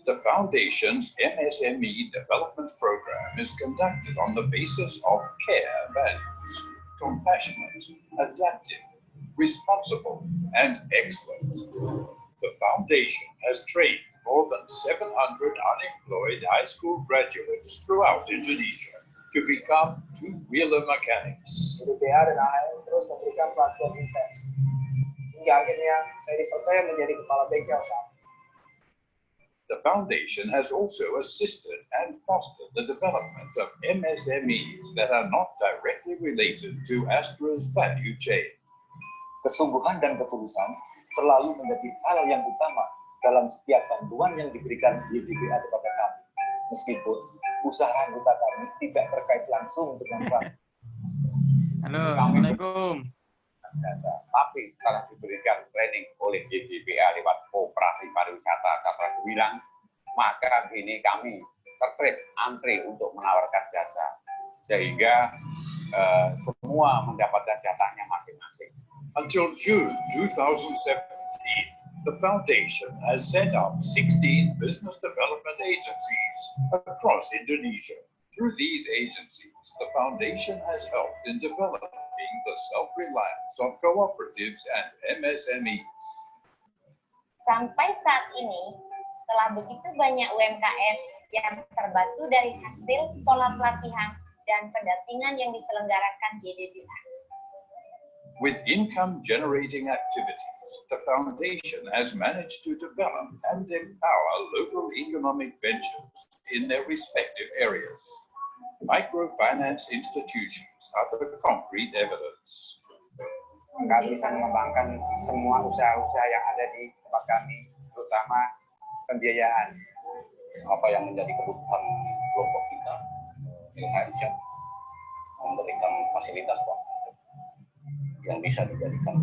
The Foundation's MSME Development Program is conducted on the basis of CARE values: compassionate, adaptive, responsible, and excellent. The Foundation has trained more than 700 unemployed high school graduates throughout Indonesia to become two-wheeler mechanics. YDBA dan AHM terus memberikan pelatihan intens, hingga akhirnya saya dipercaya menjadi kepala bengkel saat. The Foundation has also assisted and fostered the development of MSMEs that are not directly related to Astra's value chain. Kesungguhan dan ketulusan selalu menjadi hal yang utama dalam setiap bantuan yang diberikan YDBA kepada kami, meskipun usaha anggota kami tidak terkait langsung dengan bank. Halo, Assalamualaikum. Tapi kalau diberikan training oleh YDBA lewat Koperasi Pariwisata Cakra Gemilang, maka ini kami tertib antri untuk menawarkan jasa, sehingga semua mendapatkan jasanya masing-masing. Until June 2017, the Foundation has set up 16 business development agencies across Indonesia. Through these agencies, the Foundation has helped in developing the self-reliance of cooperatives and MSMEs. Sampai saat ini, telah begitu banyak UMKM yang terbantu dari hasil pola pelatihan dan pendampingan yang diselenggarakan YDBA. With income-generating activities, the Foundation has managed to develop and empower local economic ventures in their respective areas. Microfinance institutions are the concrete evidence. Kami bisa mengembangkan semua usaha-usaha yang ada di tempat kami, terutama pembiayaan. Apa yang menjadi kebutuhan kelompok kita, harusnya memberikan fasilitas yang bisa dijadikan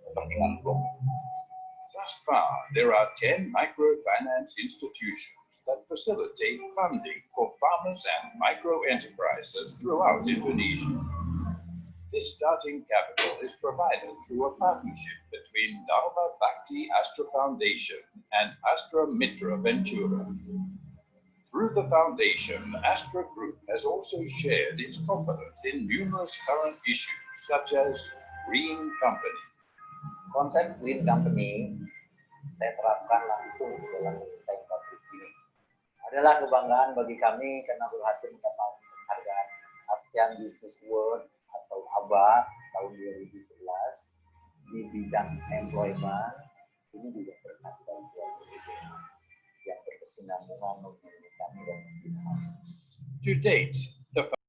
kepentingan kelompok. Thus far, there are 10 microfinance institutions that facilitate funding for farmers and micro-enterprises throughout Indonesia. This starting capital is provided through a partnership between Dharma Bhakti Astra Foundation and Astra Mitra Ventura. Through the foundation, Astra Group has also shared its competence in numerous current issues, such as Green Company. Konsep Green Company saya terapkan langsung dalam sektor ini. Adalah kebanggaan bagi kami karena berhasil mendapat penghargaan ASEAN Business Award atau ABA tahun 2011 di bidang employment. Ini juga berkat dari yang berkesinambungan membina kami dan membina. To date, the